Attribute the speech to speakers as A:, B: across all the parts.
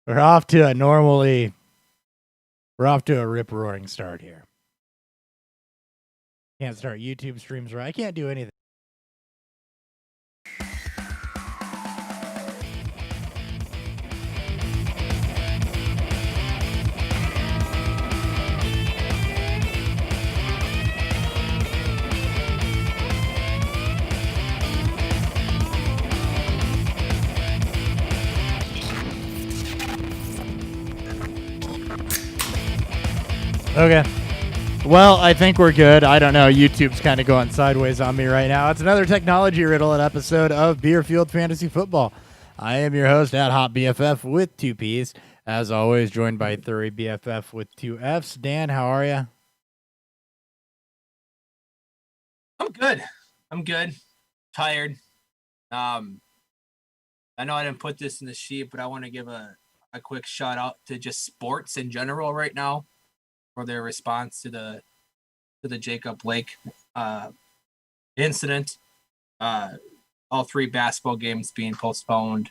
A: We're off to a rip-roaring start here. Can't start YouTube streams right. I can't do anything. Okay. Well, I think we're good. I don't know. YouTube's kind of going sideways on me right now. It's another technology riddle episode of Beer Field Fantasy Football. I am your host at Hot BFF with two P's. As always, joined by Thurry BFF with two F's. Dan, how are you?
B: I'm good. Tired. I know I didn't put this in the sheet, but I want to give a quick shout out to just sports in general right now for their response to the Jacob Blake incident. All three basketball games being postponed.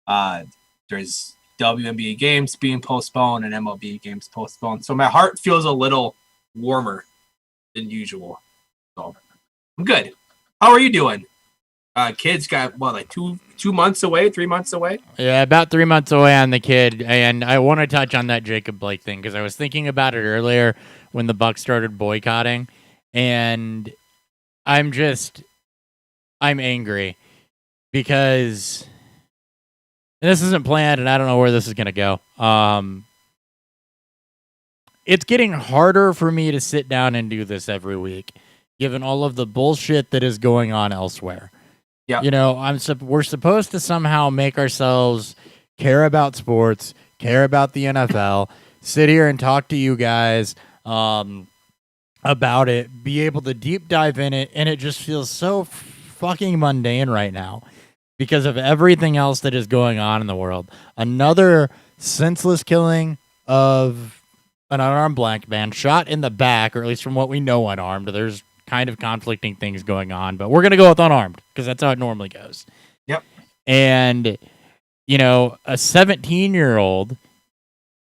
B: There's WNBA games being postponed and MLB games postponed. So my heart feels a little warmer than usual. So I'm good. How are you doing? Kids got like 2 months away, 3 months away.
A: Yeah, about 3 months away on the kid. And I want to touch on that Jacob Blake thing because I was thinking about it earlier when the Bucs started boycotting, and I'm angry because this isn't planned, and I don't know where this is gonna go. It's getting harder for me to sit down and do this every week, given all of the bullshit that is going on elsewhere.
B: Yeah.
A: You know, we're supposed to somehow make ourselves care about sports, care about the NFL, sit here and talk to you guys about it, be able to deep dive in it, and it just feels so fucking mundane right now because of everything else that is going on in the world. Another senseless killing of an unarmed black man shot in the back, or at least from what we know, unarmed. There's kind of conflicting things going on, but we're going to go with unarmed because that's how it normally goes.
B: Yep.
A: And, you know, a 17-year-old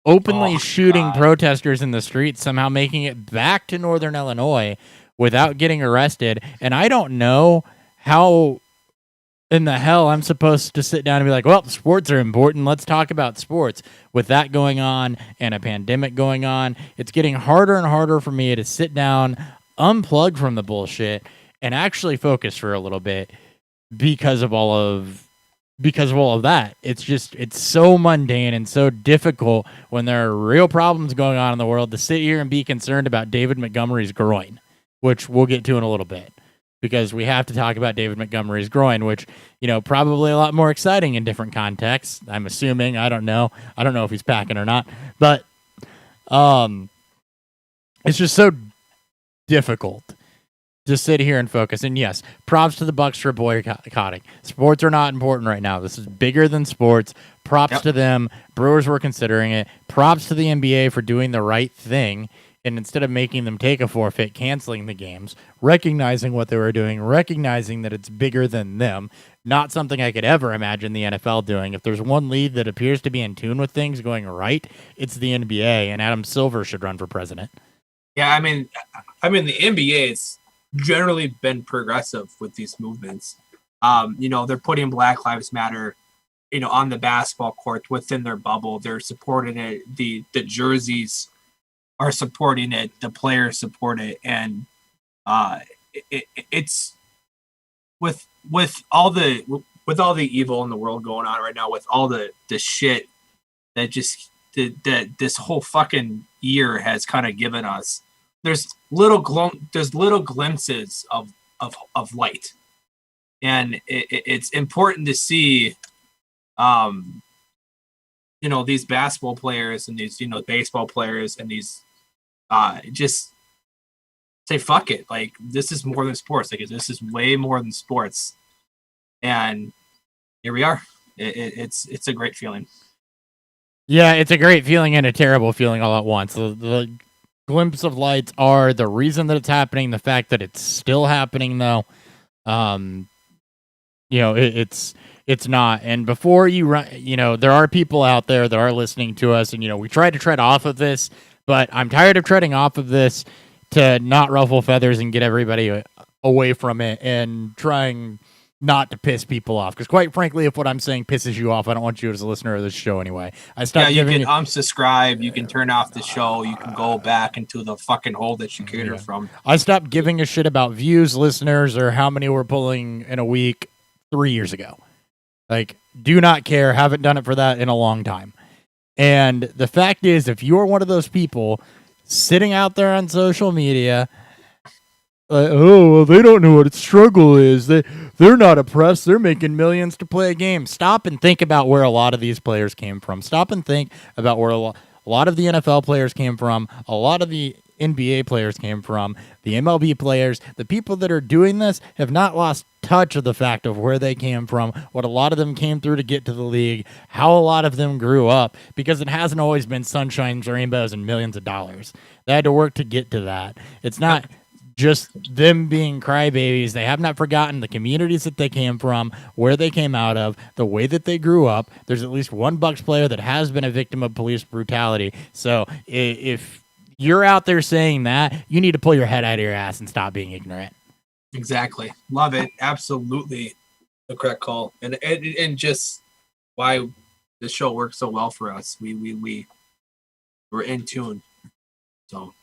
A: openly shooting protesters in the streets, somehow making it back to Northern Illinois without getting arrested. And I don't know how in the hell I'm supposed to sit down and be like, well, sports are important. Let's talk about sports. With that going on and a pandemic going on, it's getting harder and harder for me to sit down, unplug from the bullshit, and actually focus for a little bit because of all of that. It's so mundane and so difficult when there are real problems going on in the world to sit here and be concerned about David Montgomery's groin, which we'll get to in a little bit, because we have to talk about David Montgomery's groin, which, you know, probably a lot more exciting in different contexts. I'm assuming. I don't know if he's packing or not, but it's just so difficult to sit here and focus. And yes, props to the Bucs for boycotting. Sports are not important right now. This is bigger than sports. Props to them. Brewers were considering it. Props to the NBA for doing the right thing, and instead of making them take a forfeit, canceling the games, recognizing what they were doing, recognizing that it's bigger than them. Not something I could ever imagine the NFL doing. If there's one league that appears to be in tune with things going right, it's the NBA, and Adam Silver should run for president.
B: Yeah, I mean, the NBA's generally been progressive with these movements. You know, they're putting Black Lives Matter, you know, on the basketball court within their bubble. They're supporting it. The jerseys are supporting it. The players support it, and it's with all the evil in the world going on right now, with all the shit that that this whole fucking year has kind of given us. There's little glimpses of light, and it's important to see, you know, these basketball players and these, you know, baseball players and these just say fuck it. Like, this is more than sports. Like, this is way more than sports, and here we are. It's a great feeling.
A: Yeah, it's a great feeling and a terrible feeling all at once. The glimpse of lights are the reason that it's happening. The fact that it's still happening, though, you know, it's It's not. And before you run, there are people out there that are listening to us, and we tried to tread off of this, but I'm tired of treading off of this to not ruffle feathers and get everybody away from it and trying not to piss people off. Because quite frankly, if what I'm saying pisses you off, I don't want you as a listener of this show anyway.
B: You can unsubscribe, you can turn off the show, you can go back into the fucking hole that you came from.
A: I stopped giving a shit about views, listeners, or how many we're pulling in a week 3 years ago. Like, do not care. Haven't done it for that in a long time. And the fact is, if you're one of those people sitting out there on social media, they don't know what a struggle is. They're not oppressed. They're making millions to play a game. Stop and think about where a lot of these players came from. Stop and think about where a lot of the NFL players came from. A lot of the NBA players came from, the MLB players. The people that are doing this have not lost touch of the fact of where they came from, what a lot of them came through to get to the league, how a lot of them grew up, because it hasn't always been sunshines, rainbows, and millions of dollars. They had to work to get to that. It's not just them being crybabies. They have not forgotten the communities that they came from, where they came out of, the way that they grew up. There's at least one Bucs player that has been a victim of police brutality. So if you're out there saying that, you need to pull your head out of your ass and stop being ignorant.
B: Exactly. Love it. Absolutely the correct call. And just why the show works so well for us. We're in tune. So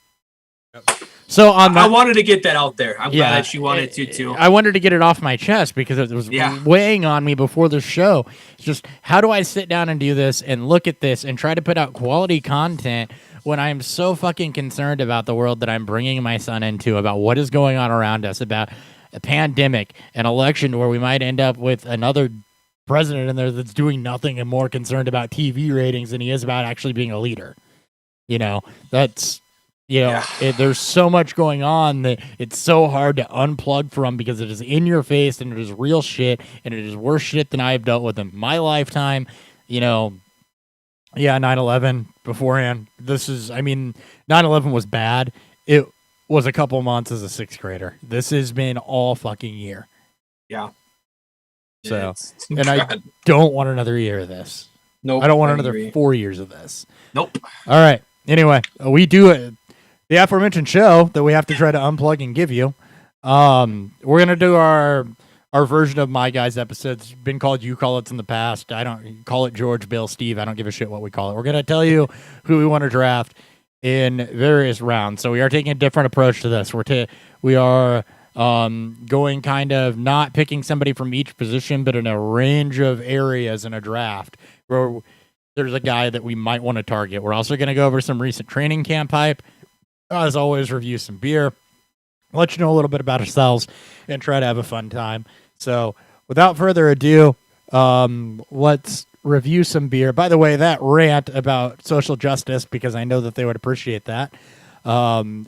B: I wanted to get that out there. I'm glad that you wanted to too.
A: I wanted to get it off my chest because it was weighing on me before the show. It's just, how do I sit down and do this and look at this and try to put out quality content when I'm so fucking concerned about the world that I'm bringing my son into, about what is going on around us, about a pandemic, an election where we might end up with another president in there that's doing nothing and more concerned about TV ratings than he is about actually being a leader. There's so much going on that it's so hard to unplug from, because it is in your face and it is real shit, and it is worse shit than I've dealt with in my lifetime. 9/11 beforehand. 9/11 was bad. It was a couple months as a sixth grader. This has been all fucking year.
B: Yeah.
A: So, and I don't want another year of this.
B: Nope.
A: I don't want another 4 years of this.
B: Nope.
A: All right. Anyway, we do it. The aforementioned show that we have to try to unplug and give you. We're going to do our version of My Guys episode. It's been called You Call It's in the past. I don't call it George, Bill, Steve. I don't give a shit what we call it. We're going to tell you who we want to draft in various rounds. So we are taking a different approach to this. We are going kind of not picking somebody from each position, but in a range of areas in a draft where there's a guy that we might want to target. We're also going to go over some recent training camp hype. As always, review some beer, let you know a little bit about ourselves, and try to have a fun time. So without further ado, let's review some beer. By the way, that rant about social justice, because I know that they would appreciate that,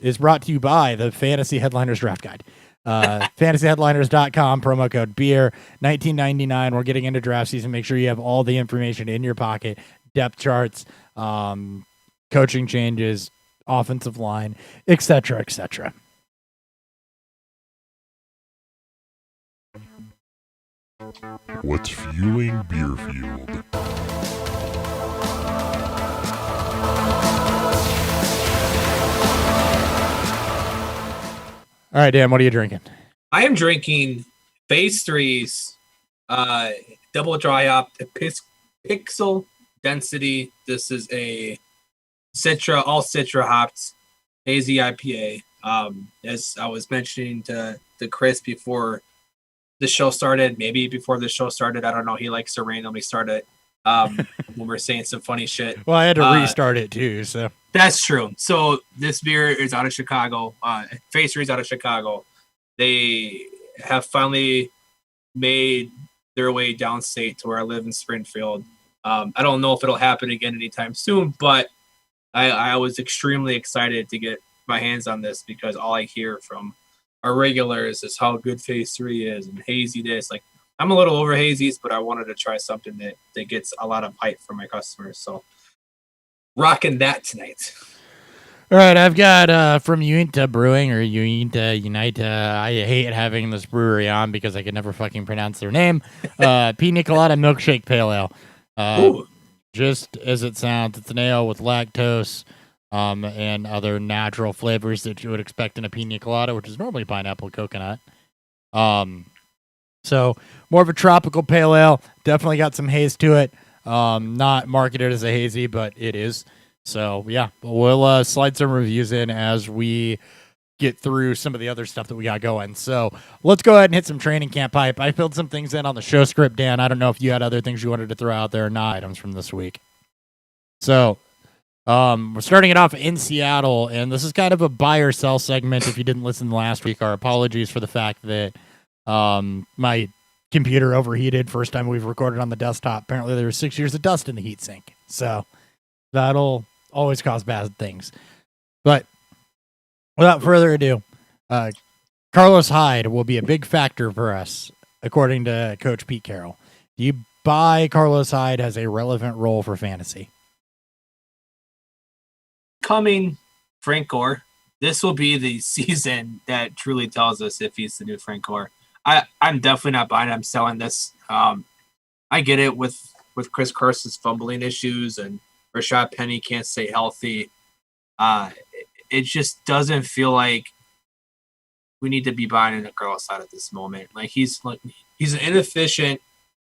A: is brought to you by the Fantasy Headliners Draft Guide. FantasyHeadliners.com, promo code beer, $19.99. We're getting into draft season. Make sure you have all the information in your pocket, depth charts, coaching changes, offensive line, etc., etc.
C: What's fueling Beerfield?
A: All right, Dan, what are you drinking?
B: I am drinking Phase 3's double dry hop Pixel Density. This is a all Citra hopped hazy IPA. As I was mentioning to Chris before the show started, maybe before the show started, I don't know. He likes to randomly start it when we're saying some funny shit.
A: Well, I had to restart it too, so.
B: That's true. So this beer is out of Chicago. Phase 3 is out of Chicago. They have finally made their way downstate to where I live in Springfield. I don't know if it'll happen again anytime soon, but I was extremely excited to get my hands on this because all I hear from our regulars is how good Phase 3 is and hazy this. Like, I'm a little over hazies, but I wanted to try something that gets a lot of hype from my customers. So rocking that tonight.
A: All right, I've got from Uinta Brewing or Unita. I hate having this brewery on because I can never fucking pronounce their name. Pina Colada Milkshake Pale Ale.
B: Ooh,
A: Just as it sounds, it's an ale with lactose and other natural flavors that you would expect in a pina colada, which is normally pineapple coconut. So more of a tropical pale ale. Definitely got some haze to it. Not marketed as a hazy, but it is. So yeah, we'll slide some reviews in as we get through some of the other stuff that we got going. So let's go ahead and hit some training camp hype. I filled some things in on the show script, Dan. I don't know if you had other things you wanted to throw out there or not, items from this week. So we're starting it off in Seattle, and this is kind of a buy or sell segment. If you didn't listen last week, our apologies for the fact that my computer overheated first time we've recorded on the desktop. Apparently there was 6 years of dust in the heatsink. So that'll always cause bad things. But without further ado, Carlos Hyde will be a big factor for us, according to Coach Pete Carroll. Do you buy Carlos Hyde as a relevant role for fantasy?
B: coming Frank Gore. This will be the season that truly tells us if he's the new Frank Gore. I'm definitely not buying it. I'm selling this. I get it with Chris Carson's fumbling issues and Rashad Penny can't stay healthy. It just doesn't feel like we need to be buying in the Carlos side at this moment. He's an inefficient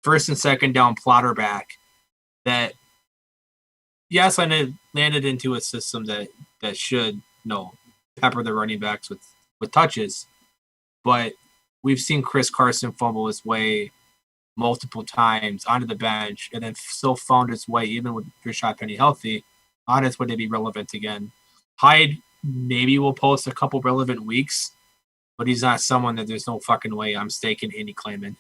B: first and second down plotter back that, yes, I landed into a system that should pepper the running backs with touches, but we've seen Chris Carson fumble his way multiple times onto the bench and then still found his way, even with Rashad Penny healthy, on its way to be relevant again. Hyde maybe will post a couple relevant weeks, but he's not someone that there's no fucking way I'm staking Andy Klayman.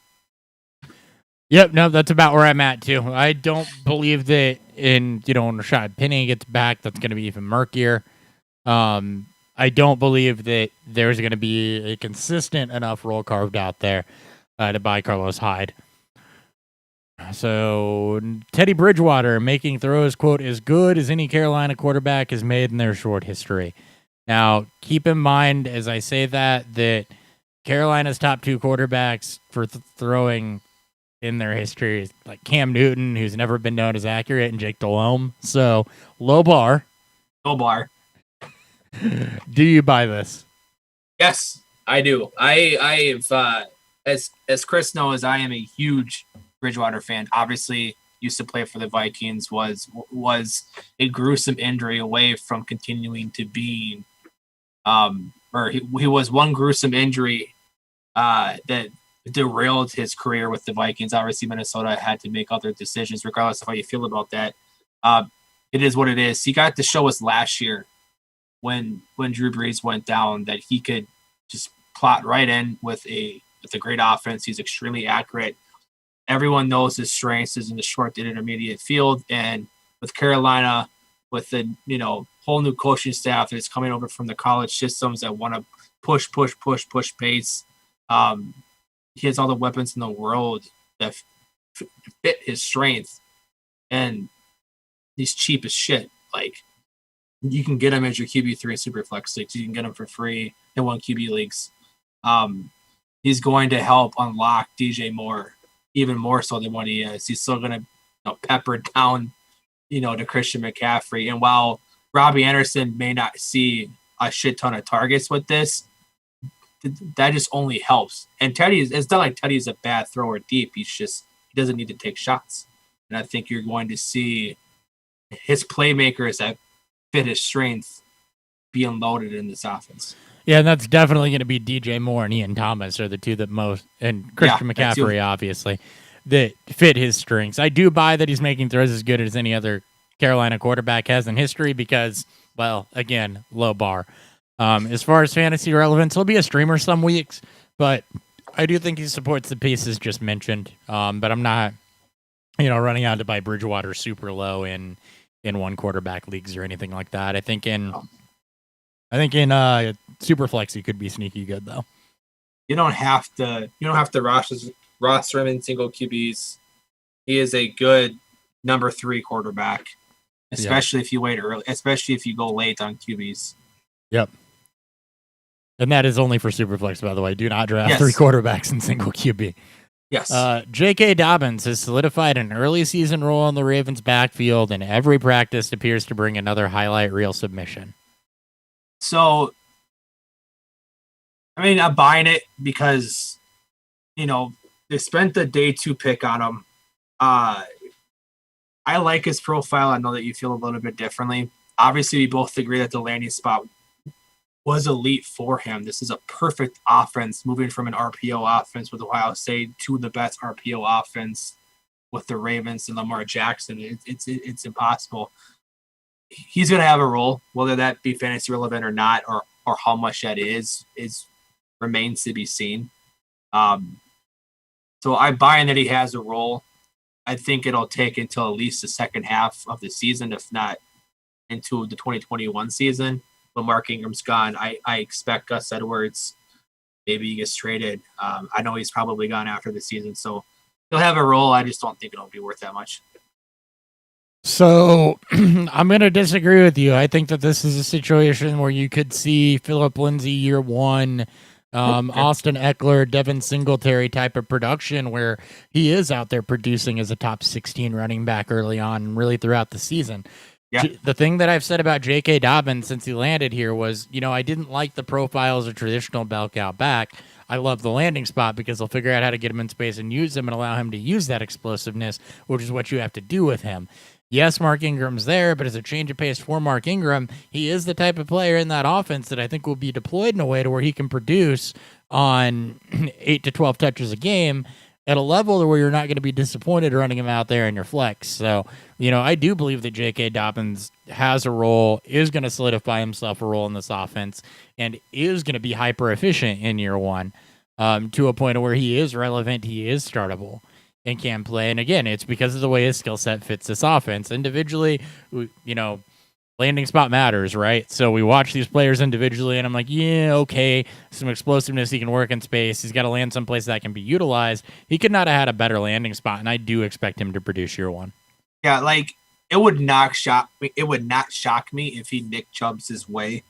A: Yep, no, that's about where I'm at too. I don't believe that when Rashad Penny gets back, that's going to be even murkier. I don't believe that there's going to be a consistent enough role carved out there to buy Carlos Hyde. So Teddy Bridgewater making throws, quote, as good as any Carolina quarterback has made in their short history. Now, keep in mind as I say that Carolina's top two quarterbacks for throwing in their history is like Cam Newton, who's never been known as accurate, and Jake Delhomme. So low bar.
B: Low bar.
A: Do you buy this?
B: Yes, I do. I've as Chris knows, I am a huge Bridgewater fan. Obviously, used to play for the Vikings. Was a gruesome injury away from continuing to be, he was one gruesome injury that derailed his career with the Vikings. Obviously, Minnesota had to make other decisions, regardless of how you feel about that. It is what it is. He got to show us last year when Drew Brees went down that he could just plot right in with a great offense. He's extremely accurate. Everyone knows his strengths is in the short to intermediate field, and with Carolina, with the whole new coaching staff that's coming over from the college systems that want to push pace. He has all the weapons in the world that fit his strength, and he's cheap as shit. Like, you can get him as your QB3 in Superflex leagues. You can get him for free in 1QB leagues. He's going to help unlock DJ Moore even more so than what he is. He's still going to pepper down, to Christian McCaffrey. And while Robbie Anderson may not see a shit ton of targets with this, that just only helps. And it's not like Teddy's a bad thrower deep. He doesn't need to take shots. And I think you're going to see his playmakers that fit his strength being loaded in this offense.
A: Yeah, and that's definitely going to be DJ Moore and Ian Thomas are the two that most, and Christian McCaffrey, obviously, that fit his strengths. I do buy that he's making throws as good as any other Carolina quarterback has in history because, well, again, low bar. As far as fantasy relevance, he'll be a streamer some weeks, but I do think he supports the pieces just mentioned. But I'm not, running out to buy Bridgewater super low in one quarterback leagues or anything like that. I think in Superflex he could be sneaky good though.
B: You don't have to roster him in single QBs. He is a good number 3 quarterback. especially if you wait early, especially if you go late on QBs.
A: Yep. And that is only for Superflex, by the way. Do not draft
B: Yes.
A: 3 quarterbacks in single QB.
B: Yes.
A: J.K. Dobbins has solidified an early season role in the Ravens' backfield, and every practice appears to bring another highlight reel submission.
B: So, I mean, I'm buying it because, they spent the day 2 pick on him. I like his profile. I know that you feel a little bit differently. Obviously, we both agree that the landing spot was elite for him. This is a perfect offense, moving from an RPO offense with Ohio State to the best RPO offense with the Ravens and Lamar Jackson. It's impossible. He's going to have a role, whether that be fantasy relevant or not, or how much that is remains to be seen. So I'm buying that he has a role. I think it'll take until at least the second half of the season, if not into the 2021 season. When Mark Ingram's gone, I expect Gus Edwards, maybe he gets traded. I know he's probably gone after the season, so he'll have a role. I just don't think it'll be worth that much.
A: So I'm going to disagree with you. I think that this is a situation where you could see Philip Lindsay year 1, Austin Eckler, Devin Singletary type of production where he is out there producing as a top 16 running back early on and really throughout the season.
B: Yeah.
A: The thing that I've said about J.K. Dobbins since he landed here was, I didn't like the profile as a traditional bell cow back. I love the landing spot because they'll figure out how to get him in space and use him and allow him to use that explosiveness, which is what you have to do with him. Yes, Mark Ingram's there, but as a change of pace for Mark Ingram, he is the type of player in that offense that I think will be deployed in a way to where he can produce on 8 to 12 touches a game at a level where you're not going to be disappointed running him out there in your flex. So, I do believe that J.K. Dobbins has a role, is going to solidify himself a role in this offense, and is going to be hyper efficient in year 1 to a point where he is relevant, he is startable, and can play. And again, it's because of the way his skill set fits this offense. Individually, landing spot matters, right? So we watch these players individually, and I'm like, yeah, okay, some explosiveness, he can work in space. He's got to land someplace that can be utilized. He could not have had a better landing spot, and I do expect him to produce year 1.
B: Yeah, it would not shock me. It would not shock me if he Nick Chubbs his way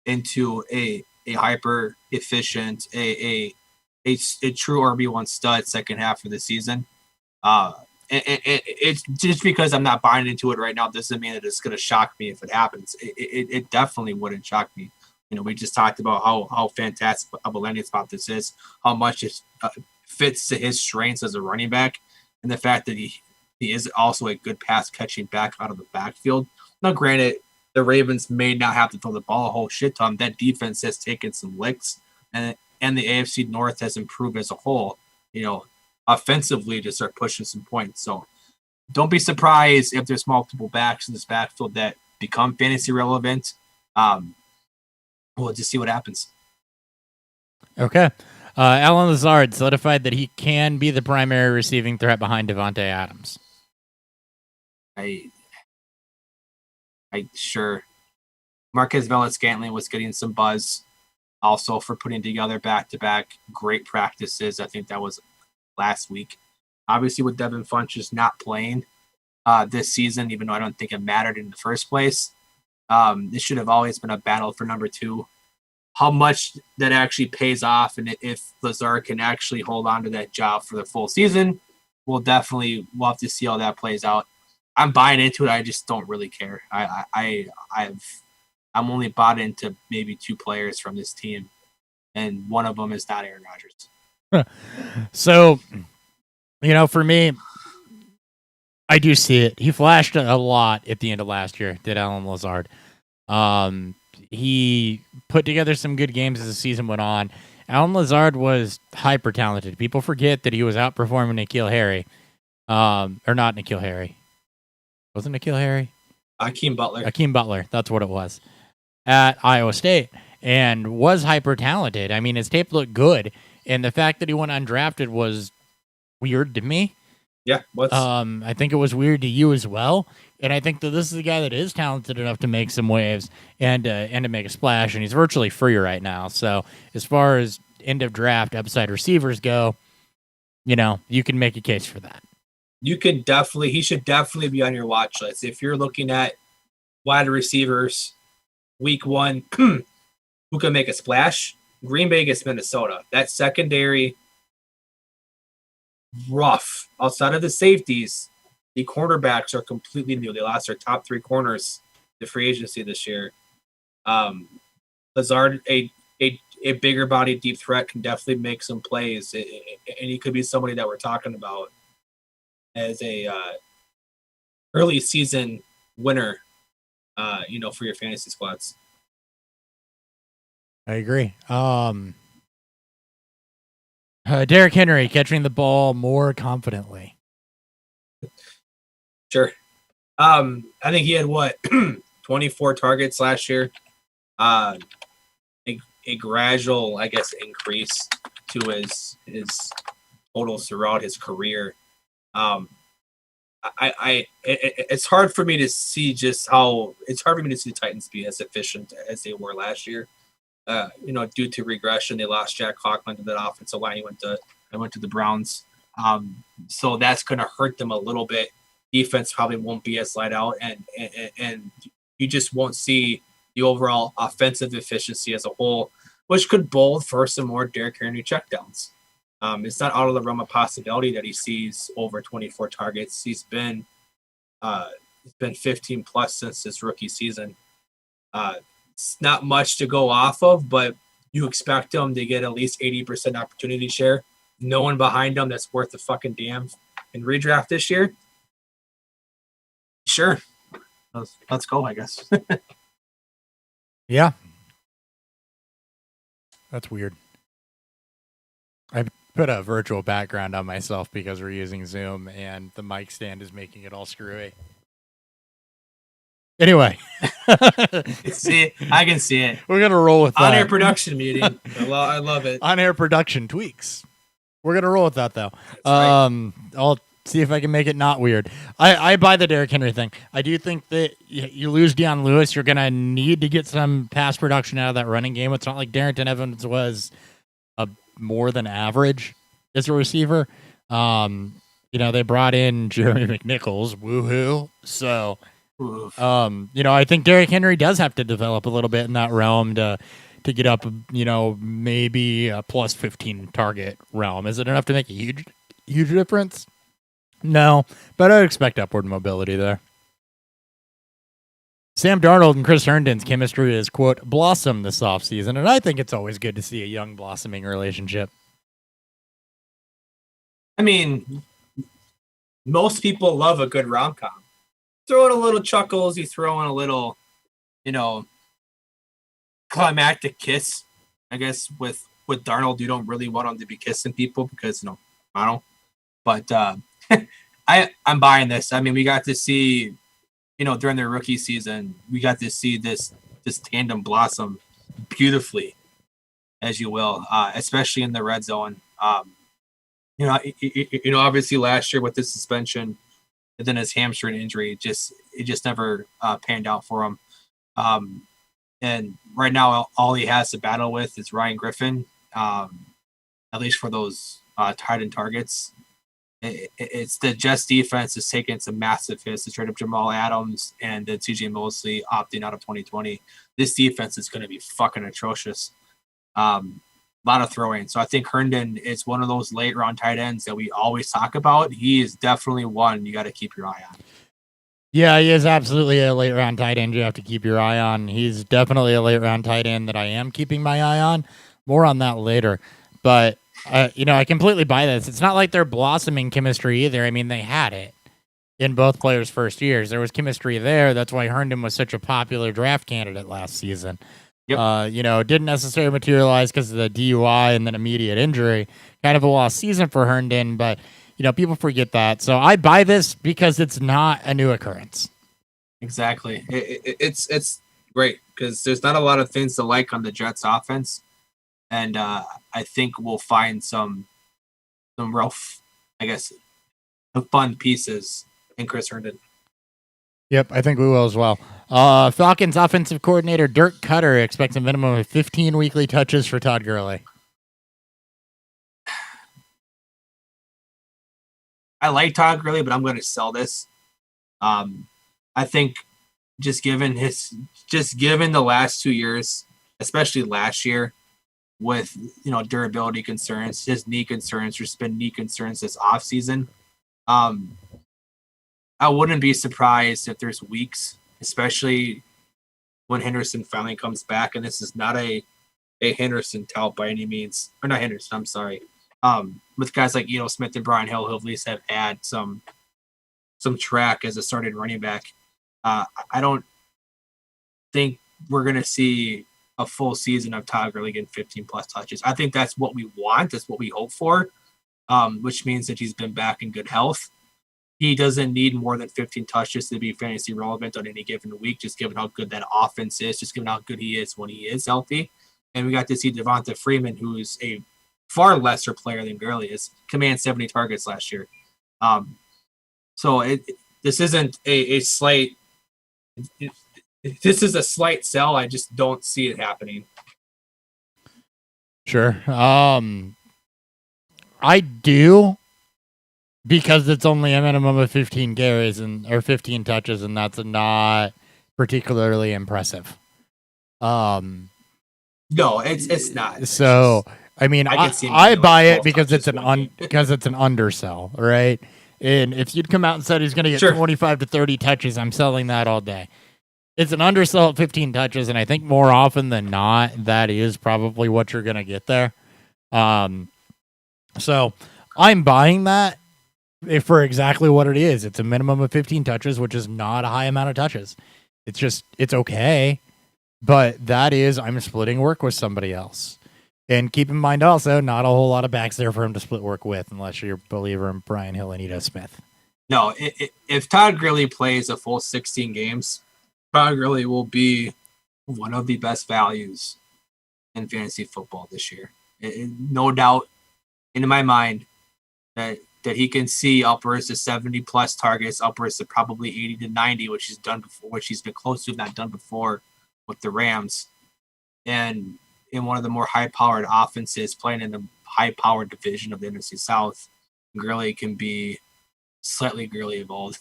B: into a hyper efficient, a true RB1 stud second half of the season. It's just because I'm not buying into it right now doesn't mean that it's going to shock me if it happens. It definitely wouldn't shock me. We just talked about how fantastic of a landing spot this is, how much it fits to his strengths as a running back, and the fact that he is also a good pass catching back out of the backfield. Now, granted, the Ravens may not have to throw the ball a whole shit ton. That defense has taken some licks, and the AFC North has improved as a whole, offensively to start pushing some points. So don't be surprised if there's multiple backs in this backfield that become fantasy relevant. We'll just see what happens.
A: Okay. Allen Lazard solidified that he can be the primary receiving threat behind Devontae Adams.
B: Sure. Marquez Valdes-Scantling was getting some buzz also for putting together back-to-back great practices. I think that was last week. Obviously, with Devin Funchess not playing this season, even though I don't think it mattered in the first place, this should have always been a battle for number 2. How much that actually pays off, and if Lazard can actually hold on to that job for the full season, we'll have to see how that plays out. I'm buying into it. I just don't really care. I'm only bought into maybe 2 players from this team, and one of them is not Aaron Rodgers.
A: So, for me, I do see it. He flashed a lot at the end of last year, did Allen Lazard. He put together some good games as the season went on. Allen Lazard was hyper talented. People forget that he was outperforming N'Keal Harry. Or not N'Keal Harry. Wasn't N'Keal Harry?
B: Hakeem Butler.
A: Hakeem Butler, that's what it was. At Iowa State. And was hyper talented. I mean, his tape looked good. And the fact that he went undrafted was weird to me.
B: Yeah.
A: I think it was weird to you as well. And I think that this is a guy that is talented enough to make some waves and to make a splash. And he's virtually free right now. So as far as end of draft upside receivers go, you can make a case for that.
B: he should definitely be on your watch list. If you're looking at wide receivers, week 1, who can make a splash? Green Bay against Minnesota. That secondary, rough. Outside of the safeties, the cornerbacks are completely new. They lost their top 3 corners to free agency this year. Lazard, a bigger body deep threat, can definitely make some plays, and he could be somebody that we're talking about as a early season winner, for your fantasy squads.
A: I agree. Derrick Henry catching the ball more confidently.
B: Sure. I think he had 24 targets last year. A gradual, I guess, increase to his totals throughout his career. It's hard for me to see the Titans be as efficient as they were last year. Due to regression, they lost Jack Conklin to that offensive line. He went to the Browns. So that's going to hurt them a little bit. Defense probably won't be as light out, and you just won't see the overall offensive efficiency as a whole, which could bode for some more Derrick Henry checkdowns. It's not out of the realm of possibility that he sees over 24 targets. He's been 15 plus since his rookie season. It's not much to go off of, but you expect him to get at least 80% opportunity share. No one behind him that's worth a fucking damn in redraft this year. Sure. Let's go, I guess.
A: Yeah. That's weird. I put a virtual background on myself because we're using Zoom and the mic stand is making it all screwy. Anyway.
B: See, I can see it.
A: We're going to roll with that.
B: On-air production meeting. I love it.
A: On-air production tweaks. We're going to roll with that, though.
B: Right.
A: I'll see if I can make it not weird. I buy the Derrick Henry thing. I do think that you lose Deion Lewis, you're going to need to get some pass production out of that running game. It's not like Darrington Evans was a more than average as a receiver. They brought in Jeremy McNichols. Woohoo. So... I think Derrick Henry does have to develop a little bit in that realm to get up, maybe a plus 15 target realm. Is it enough to make a huge difference? No, but I'd expect upward mobility there. Sam Darnold and Chris Herndon's chemistry is, quote, blossom this offseason, and I think it's always good to see a young blossoming relationship.
B: I mean, most people love a good rom-com. Throw in a little chuckles, you throw in a little, climactic kiss. I guess with Darnold, you don't really want him to be kissing people because, I don't. But I'm buying this. I mean, we got to see, during their rookie season, we got to see this tandem blossom beautifully, as you will, especially in the red zone. Obviously last year with the suspension, and then his hamstring injury, it just never panned out for him. And right now, all he has to battle with is Ryan Griffin, at least for those tight end targets. It's the Jets defense is taking some massive hits to trade up Jamal Adams and then CJ Mosley opting out of 2020. This defense is going to be fucking atrocious. A lot of throwing. So I think Herndon is one of those late round tight ends that we always talk about. He is definitely one you got to keep your eye on.
A: Yeah, he is absolutely a late round tight end you have to keep your eye on. He's definitely a late round tight end that I am keeping my eye on. More on that later. But, I completely buy this. It's not like they're blossoming chemistry either. I mean, they had it in both players' first years. There was chemistry there. That's why Herndon was such a popular draft candidate last season. Yep. Didn't necessarily materialize because of the DUI and then immediate injury. Kind of a lost season for Herndon, but, people forget that. So I buy this because it's not a new occurrence.
B: Exactly. It's great because there's not a lot of things to like on the Jets offense. And I think we'll find some rough, fun pieces in Chris Herndon.
A: Yep, I think we will as well. Falcons offensive coordinator Dirk Cutter expects a minimum of 15 weekly touches for Todd Gurley.
B: I like Todd Gurley, but I'm going to sell this. I think just given the last 2 years, especially last year, with durability concerns, his knee concerns, there's been knee concerns this offseason. I wouldn't be surprised if there's weeks, especially when Henderson finally comes back, and this is not a Henderson tout by any means, or not Henderson, I'm sorry. With guys like Smith and Brian Hill, who at least have had some track as a starting running back. I don't think we're going to see a full season of Todd Gurley getting 15 plus touches. I think that's what we want. That's what we hope for, which means that he's been back in good health. He doesn't need more than 15 touches to be fantasy relevant on any given week, just given how good that offense is, just given how good he is when he is healthy. And we got to see Devonta Freeman, who is a far lesser player than Gurley is, command 70 targets last year. So this isn't a slight. This is a slight sell. I just don't see it happening.
A: Sure. I do, because it's only a minimum of 15 carries or 15 touches, and that's not particularly impressive.
B: No, it's not.
A: So I mean, I buy it because it's because it's an undersell, right? And if you'd come out and said he's going to get 25 to 30 touches, I'm selling that all day. It's an undersell at 15 touches, and I think more often than not, that is probably what you're going to get there. So I'm buying that for exactly what it is. It's a minimum of 15 touches, which is not a high amount of touches. It's okay, but I'm splitting work with somebody else. And keep in mind also, not a whole lot of backs there for him to split work with, unless you're a believer in Brian Hill and Ito Smith.
B: No, if Todd Gurley plays a full 16 games, Todd Gurley will be one of the best values in fantasy football this year. No doubt in my mind that he can see upwards to 70 plus targets, upwards to probably 80 to 90, which he's done before, which he's been close to, not done before with the Rams. And in one of the more high-powered offenses, playing in the high-powered division of the NFC South, Gurley can be slightly Gurley evolved.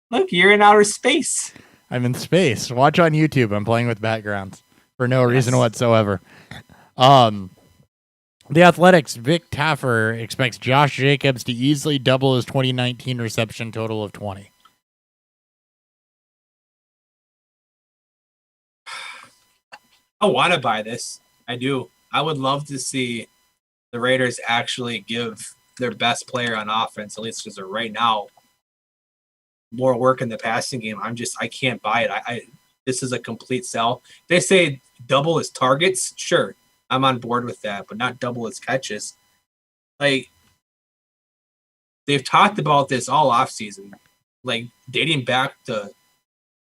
B: Look, you're in outer space.
A: I'm in space. Watch on YouTube. I'm playing with backgrounds for no reason whatsoever. The Athletics' Vic Taffer expects Josh Jacobs to easily double his 2019 reception total of 20.
B: I want to buy this. I do. I would love to see the Raiders actually give their best player on offense, at least because they're right now, more work in the passing game. I can't buy it. This is a complete sell. They say double his targets. Sure, I'm on board with that, but not double his catches. Like, they've talked about this all offseason, like dating back to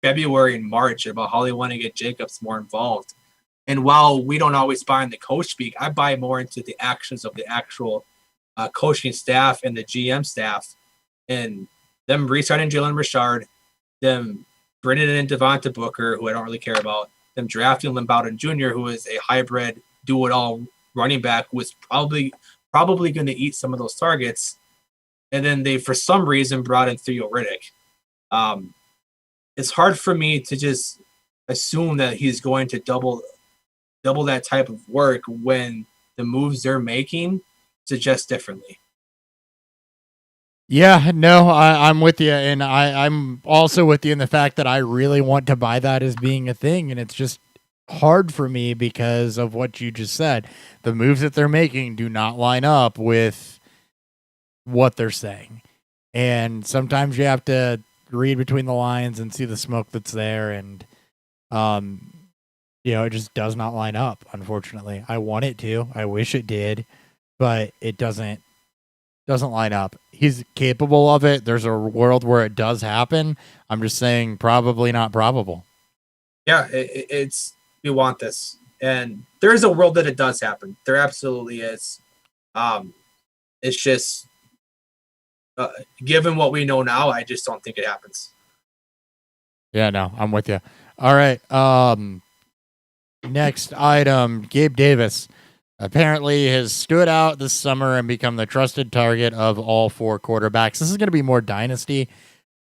B: February and March, about how they want to get Jacobs more involved. And while we don't always buy in the coach speak, I buy more into the actions of the actual coaching staff and the GM staff, and them re-signing Jalen Richard, them bringing in Devonta Booker, who I don't really care about, them drafting Lynn Bowden Jr., who is a hybrid do-it-all running back, who is probably going to eat some of those targets. And then they, for some reason, brought in Theo Riddick. It's hard for me to just assume that he's going to double that type of work when the moves they're making suggest differently.
A: Yeah, no, I'm with you, and I'm also with you in the fact that I really want to buy that as being a thing, and it's just hard for me because of what you just said. The moves that they're making do not line up with what they're saying, and sometimes you have to read between the lines and see the smoke that's there, and it just does not line up, unfortunately. I want it to. I wish it did, but it doesn't line up. He's capable of it. There's a world where it does happen. I'm just saying probably not probable.
B: Yeah, we want this. And there is a world that it does happen. There absolutely is. It's just, given what we know now, I just don't think it happens.
A: Yeah, no, I'm with you. All right. Next item, Gabe Davis. apparently has stood out this summer and become the trusted target of all 4 quarterbacks. This is going to be more dynasty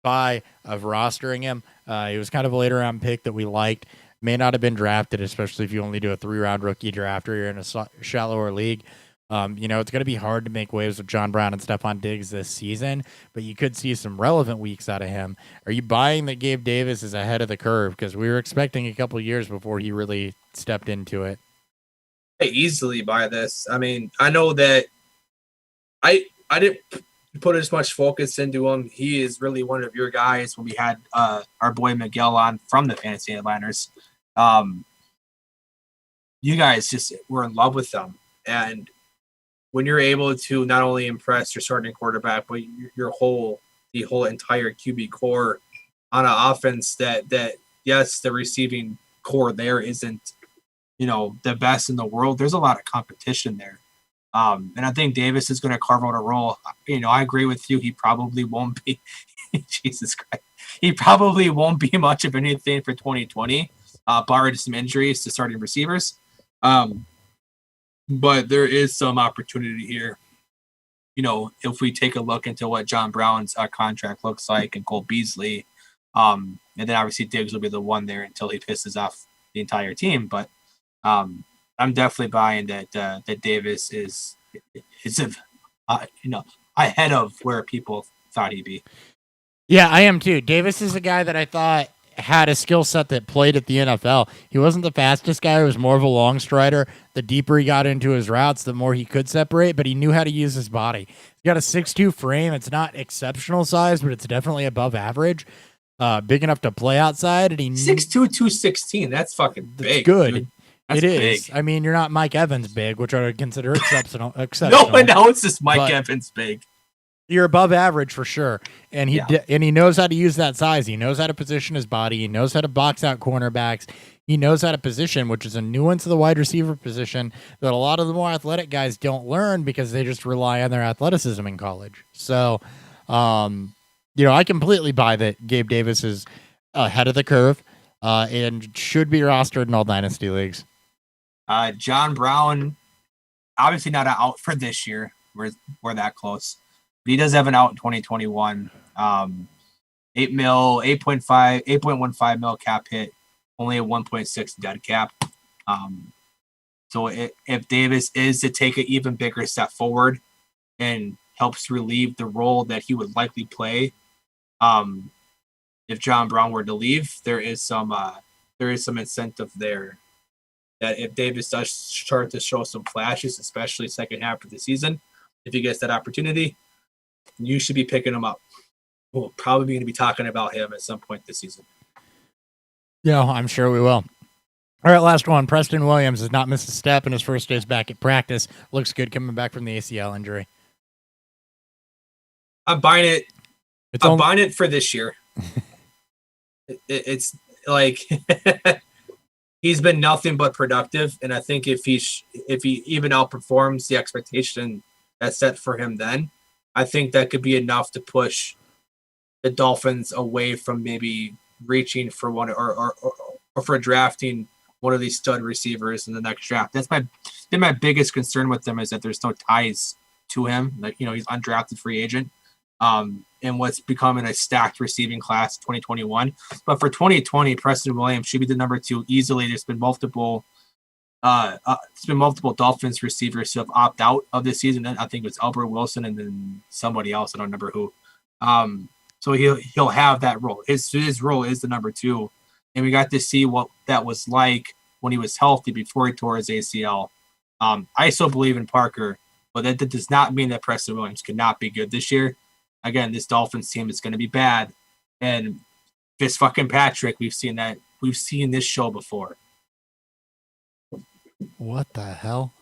A: by of rostering him. He was kind of a later round pick that we liked. May not have been drafted, especially if you only do a 3-round rookie draft or you're in a shallower league. It's going to be hard to make waves with John Brown and Stephon Diggs this season, but you could see some relevant weeks out of him. Are you buying that Gabe Davis is ahead of the curve? Because we were expecting a couple years before he really stepped into it.
B: I easily buy this. I mean, I know that I didn't put as much focus into him. He is really one of your guys when we had our boy Miguel on from the Fantasy Headliners. You guys just were in love with them. And when you're able to not only impress your starting quarterback, but the whole entire QB core on an offense that yes, the receiving core there isn't, the best in the world. There's a lot of competition there. And I think Davis is going to carve out a role. I agree with you. He probably won't be, Jesus Christ. He probably won't be much of anything for 2020, barring some injuries to starting receivers. But there is some opportunity here. If we take a look into what John Brown's contract looks like and Cole Beasley, and then obviously Diggs will be the one there until he pisses off the entire team. But I'm definitely buying that Davis is ahead of where people thought he'd be.
A: Yeah, I am too. Davis is a guy that I thought had a skill set that played at the NFL. He wasn't the fastest guy. He was more of a long strider. The deeper he got into his routes, the more he could separate, but he knew how to use his body. He's got a 6'2" frame. It's not exceptional size, but it's definitely above average. Big enough to play outside. And
B: 6'2", 216. That's fucking big.
A: Good.
B: Dude.
A: It is.
B: Big.
A: I mean, you're not Mike Evans big, which I would consider exceptional.
B: No one else is Mike Evans big.
A: You're above average for sure, and he knows how to use that size. He knows how to position his body. He knows how to box out cornerbacks. He knows how to position, which is a nuance of the wide receiver position that a lot of the more athletic guys don't learn because they just rely on their athleticism in college. So, I completely buy that Gabe Davis is ahead of the curve and should be rostered in all dynasty leagues.
B: John Brown, obviously not out for this year. We're that close. But he does have an out in 2021. 8.15 mil cap hit, only a 1.6 dead cap. So if Davis is to take an even bigger step forward and helps relieve the role that he would likely play, if John Brown were to leave, there is some incentive there that if Davis does start to show some flashes, especially second half of the season, if he gets that opportunity, you should be picking him up. We'll probably going to be talking about him at some point this season.
A: Yeah, I'm sure we will. All right, last one. Preston Williams has not missed a step in his first days back at practice. Looks good coming back from the ACL injury.
B: I'm buying it. I'm buying it for this year. It's like he's been nothing but productive, and I think if he even outperforms the expectation that's set for him, then I think that could be enough to push the Dolphins away from maybe reaching for one or for drafting one of these stud receivers in the next draft. That's my biggest concern with them is that there's no ties to him. Like, he's undrafted free agent. In what's becoming a stacked receiving class 2021. But for 2020, Preston Williams should be the number 2 easily. There's been multiple Dolphins receivers who have opted out of this season. I think it's Albert Wilson and then somebody else. I don't remember who. So he'll have that role. His role is the number 2. And we got to see what that was like when he was healthy before he tore his ACL. I still believe in Parker, but that does not mean that Preston Williams could not be good this year. Again, this Dolphins team is going to be bad. And this fucking Patrick, we've seen that. We've seen this show before.
A: What the hell?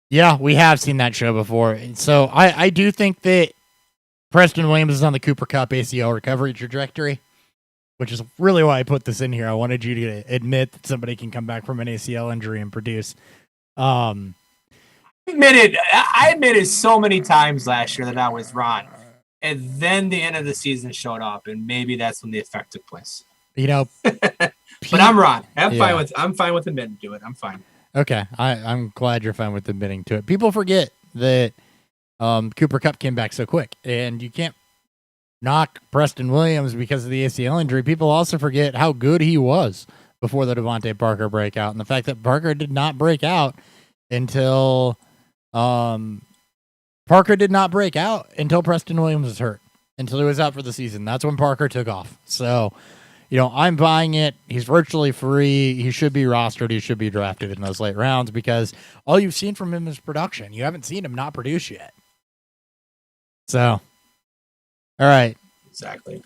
A: Yeah, we have seen that show before. So I do think that Preston Williams is on the Cooper Kupp ACL recovery trajectory, which is really why I put this in here. I wanted you to admit that somebody can come back from an ACL injury and produce.
B: I admitted so many times last year that I was wrong. And then the end of the season showed up, and maybe that's when the effect took place.
A: But
B: I'm wrong. I'm fine with admitting to it. I'm fine.
A: Okay, I'm glad you're fine with admitting to it. People forget that Cooper Kupp came back so quick, and you can't knock Preston Williams because of the ACL injury. People also forget how good he was before the Devontae Parker breakout, and the fact that Parker did not break out until Preston Williams was hurt, until he was out for the season. That's when Parker took off. So, I'm buying it. He's virtually free. He should be rostered. He should be drafted in those late rounds because all you've seen from him is production. You haven't seen him not produce yet. So, all right.
B: Exactly.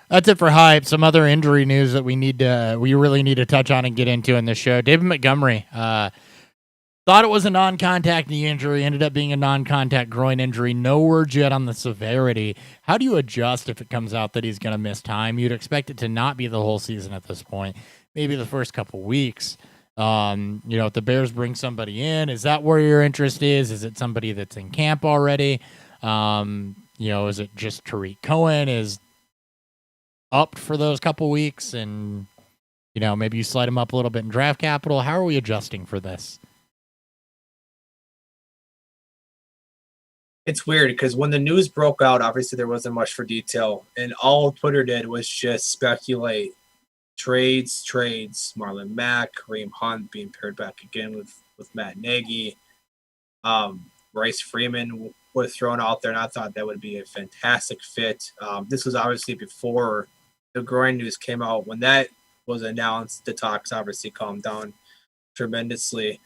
A: That's it for hype. Some other injury news that we really need to touch on and get into in this show. David Montgomery thought it was a non-contact knee injury, ended up being a non-contact groin injury. No word yet on the severity. How do you adjust if it comes out that he's going to miss time? You'd expect it to not be the whole season at this point. Maybe the first couple weeks. If the Bears bring somebody in, is that where your interest is? Is it somebody that's in camp already? Is it just Tariq Cohen is up for those couple weeks and, maybe you slide him up a little bit in draft capital? How are we adjusting for this?
B: It's weird because when the news broke out, obviously there wasn't much for detail, and all Twitter did was just speculate trades, Marlon Mack, Kareem Hunt being paired back again with Matt Nagy. Bryce Freeman was thrown out there, and I thought that would be a fantastic fit. This was obviously before the groin news came out. When that was announced, the talks obviously calmed down tremendously.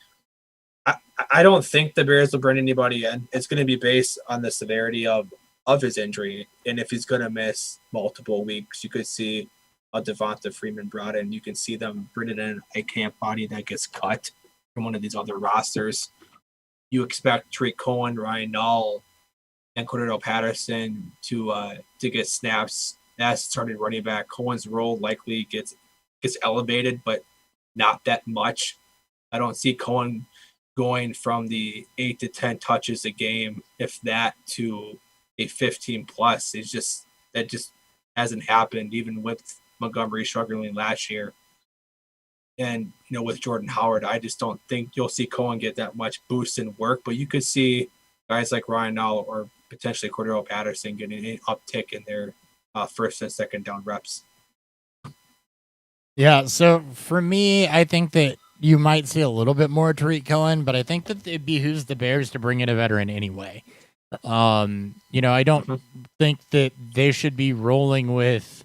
B: I don't think the Bears will bring anybody in. It's going to be based on the severity of his injury, and if he's going to miss multiple weeks, you could see a Devonta Freeman brought in. You can see them bringing in a camp body that gets cut from one of these other rosters. You expect Tariq Cohen, Ryan Nall, and Cordero Patterson to get snaps as starting running back. Cohen's role likely gets elevated, but not that much. I don't see Cohen going from the 8 to 10 touches a game, if that, to a 15 plus. That just hasn't happened, even with Montgomery struggling last year. And, with Jordan Howard, I just don't think you'll see Cohen get that much boost in work, but you could see guys like Ryan Nall or potentially Cordero Patterson getting an uptick in their first and second down reps.
A: Yeah, so for me, I think that you might see a little bit more Tariq Cohen, but I think that it behooves the Bears to bring in a veteran anyway. I don't think that they should be rolling with,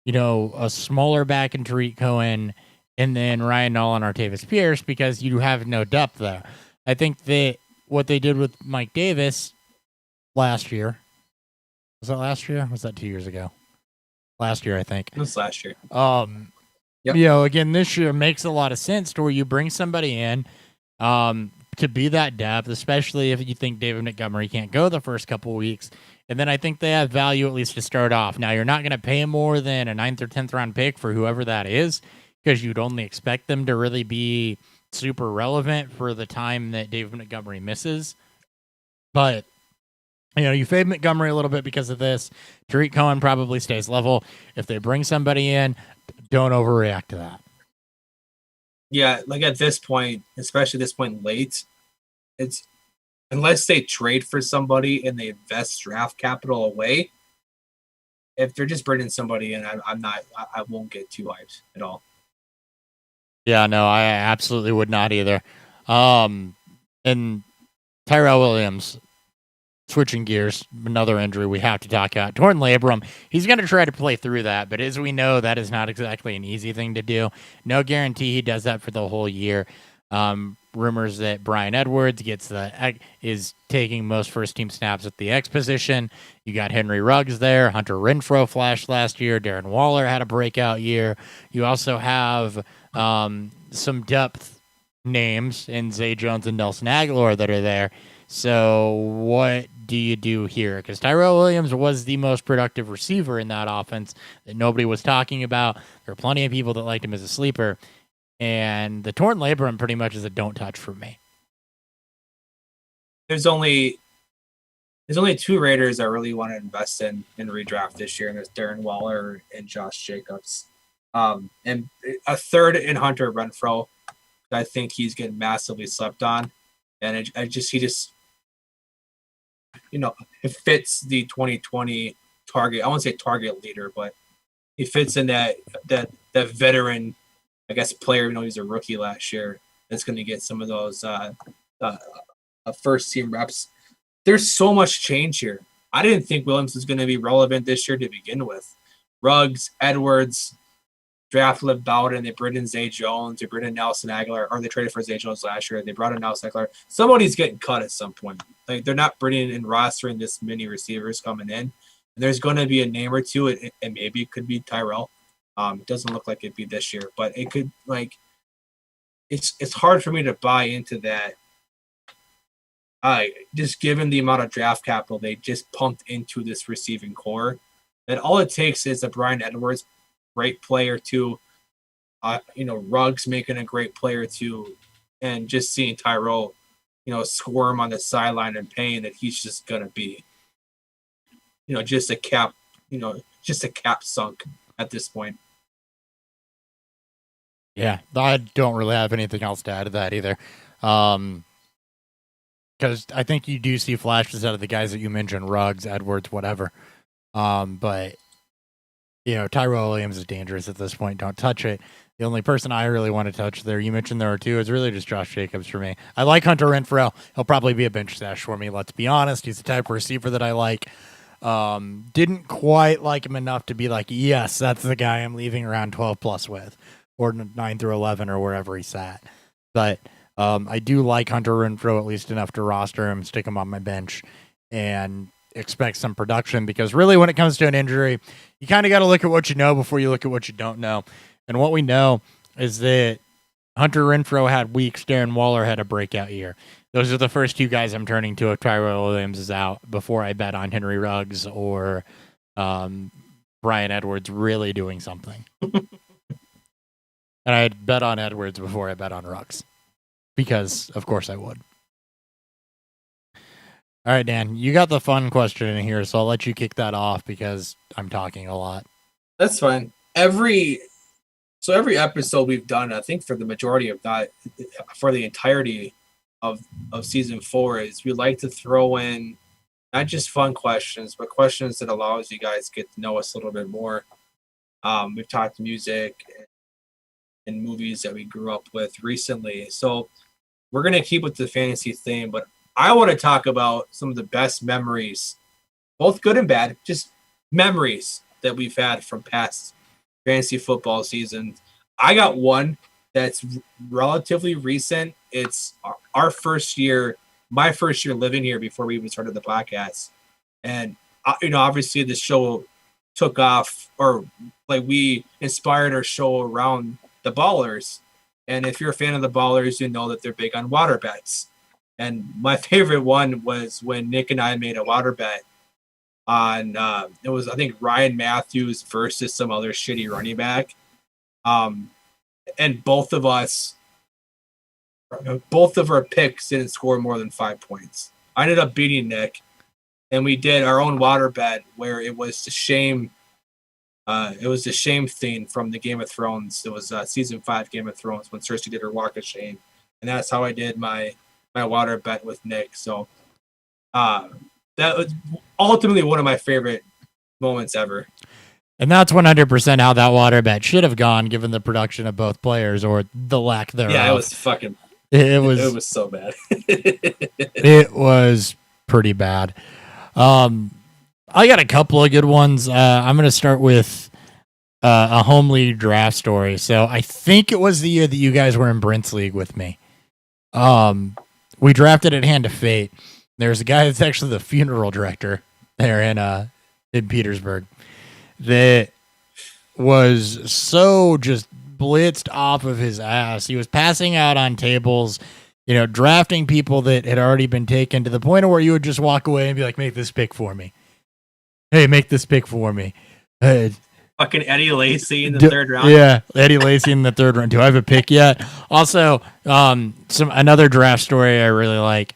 A: a smaller back in Tariq Cohen and then Ryan Nall and Artavis Pierce because you have no depth there. I think that what they did with Mike Davis last year, was that last year? Or was that 2 years ago? Last year, I think.
B: It was last year.
A: Yep. Again, this year makes a lot of sense to where you bring somebody in to be that depth, especially if you think David Montgomery can't go the first couple of weeks. And then I think they have value at least to start off. Now, you're not going to pay more than a 9th or 10th round pick for whoever that is because you'd only expect them to really be super relevant for the time that David Montgomery misses. But, you fade Montgomery a little bit because of this. Tariq Cohen probably stays level. If they bring somebody in, don't overreact to that.
B: Yeah, like at this point, especially this point late, it's unless they trade for somebody and they invest draft capital away. If they're just bringing somebody in, I won't get too hyped at all.
A: Yeah, no, I absolutely would not either. And Tyrell Williams, switching gears, another injury we have to talk about. Torn labrum. He's going to try to play through that, but as we know, that is not exactly an easy thing to do. No guarantee he does that for the whole year. Rumors that Brian Edwards is taking most first-team snaps at the X position. You got Henry Ruggs there. Hunter Renfrow flashed last year. Darren Waller had a breakout year. You also have some depth names in Zay Jones and Nelson Aguilar that are there. So what do you do here? Because Tyrell Williams was the most productive receiver in that offense that nobody was talking about. There are plenty of people that liked him as a sleeper. And the torn labrum pretty much is a don't touch for me.
B: There's only two Raiders I really want to invest in redraft this year, and there's Darren Waller and Josh Jacobs. And a third in Hunter Renfrow. I think he's getting massively slept on, and he just it fits the 2020 target. I won't say target leader, but he fits in that veteran, I guess, player. He's a rookie last year. That's going to get some of those first team reps. There's so much change here. I didn't think Williams was going to be relevant this year to begin with. Ruggs, Edwards, drafted Bowden, they brought in Zay Jones, they brought in Nelson Aguilar, or they traded for Zay Jones last year. They brought in Nelson Aguilar. Somebody's getting cut at some point. Like, they're not bringing in rostering this many receivers coming in. And there's going to be a name or two, and maybe it could be Tyrell. It doesn't look like it'd be this year, but it could. It's hard for me to buy into that. Just given the amount of draft capital they just pumped into this receiving core, that all it takes is a Brian Edwards great play or two, Ruggs making a great play or two, and just seeing Tyrell, squirm on the sideline and pain that he's just gonna be, just a cap sunk at this point.
A: Yeah, I don't really have anything else to add to that either. Because I think you do see flashes out of the guys that you mentioned, Ruggs, Edwards, whatever. But Tyrell Williams is dangerous at this point. Don't touch it. The only person I really want to touch there, you mentioned there are two, is really just Josh Jacobs for me. I like Hunter Renfrow. He'll probably be a bench stash for me, let's be honest. He's the type of receiver that I like. Didn't quite like him enough to be like, yes, that's the guy I'm leaving around 12 plus with, or 9 through 11 or wherever he's at. But I do like Hunter Renfrow at least enough to roster him, stick him on my bench, and expect some production, because really when it comes to an injury, you kind of got to look at what you know before you look at what you don't know. And what we know is that Hunter Renfrow had weeks, Darren Waller had a breakout year. Those are the first two guys I'm turning to if Tyrell Williams is out before I bet on Henry Ruggs or Brian Edwards really doing something. And I'd bet on Edwards before I bet on Ruggs, because of course I would. All right, Dan, you got the fun question in here, so I'll let you kick that off because I'm talking a lot.
B: That's fine. Every episode we've done, I think for the majority of that, for the entirety of season 4, is we like to throw in not just fun questions, but questions that allows you guys to get to know us a little bit more. We've talked music and movies that we grew up with recently. So we're going to keep with the fantasy theme, but I want to talk about some of the best memories, both good and bad, just memories that we've had from past fantasy football seasons. I got one that's relatively recent. It's our first year, my first year living here before we even started the podcast. And, obviously the show took off, or we inspired our show around the Ballers. And if you're a fan of the Ballers, you know that they're big on water bets. And my favorite one was when Nick and I made a water bet on, it was, I think, Ryan Matthews versus some other shitty running back. And both of our picks didn't score more than 5 points. I ended up beating Nick, and we did our own water bet where it was the shame. It was the shame theme from the Game of Thrones. It was season 5 Game of Thrones when Cersei did her walk of shame, and that's how I did my water bet with Nick. So that was ultimately one of my favorite moments ever.
A: And that's 100% how that water bet should have gone, given the production of both players, or the lack thereof.
B: Yeah, it was fucking.
A: It
B: was so bad.
A: It was pretty bad. I got a couple of good ones. I'm going to start with a home league draft story. So I think it was the year that you guys were in Brent's league with me. We drafted at Hand of Fate. There's a guy that's actually the funeral director there in Petersburg that was so just blitzed off of his ass. He was passing out on tables, drafting people that had already been taken, to the point of where you would just walk away and be like, make this pick for me. Hey, make this pick for me.
B: Fucking Eddie Lacy in the third round.
A: Yeah, Eddie Lacy in the third round. Do I have a pick yet? Also, another draft story I really like.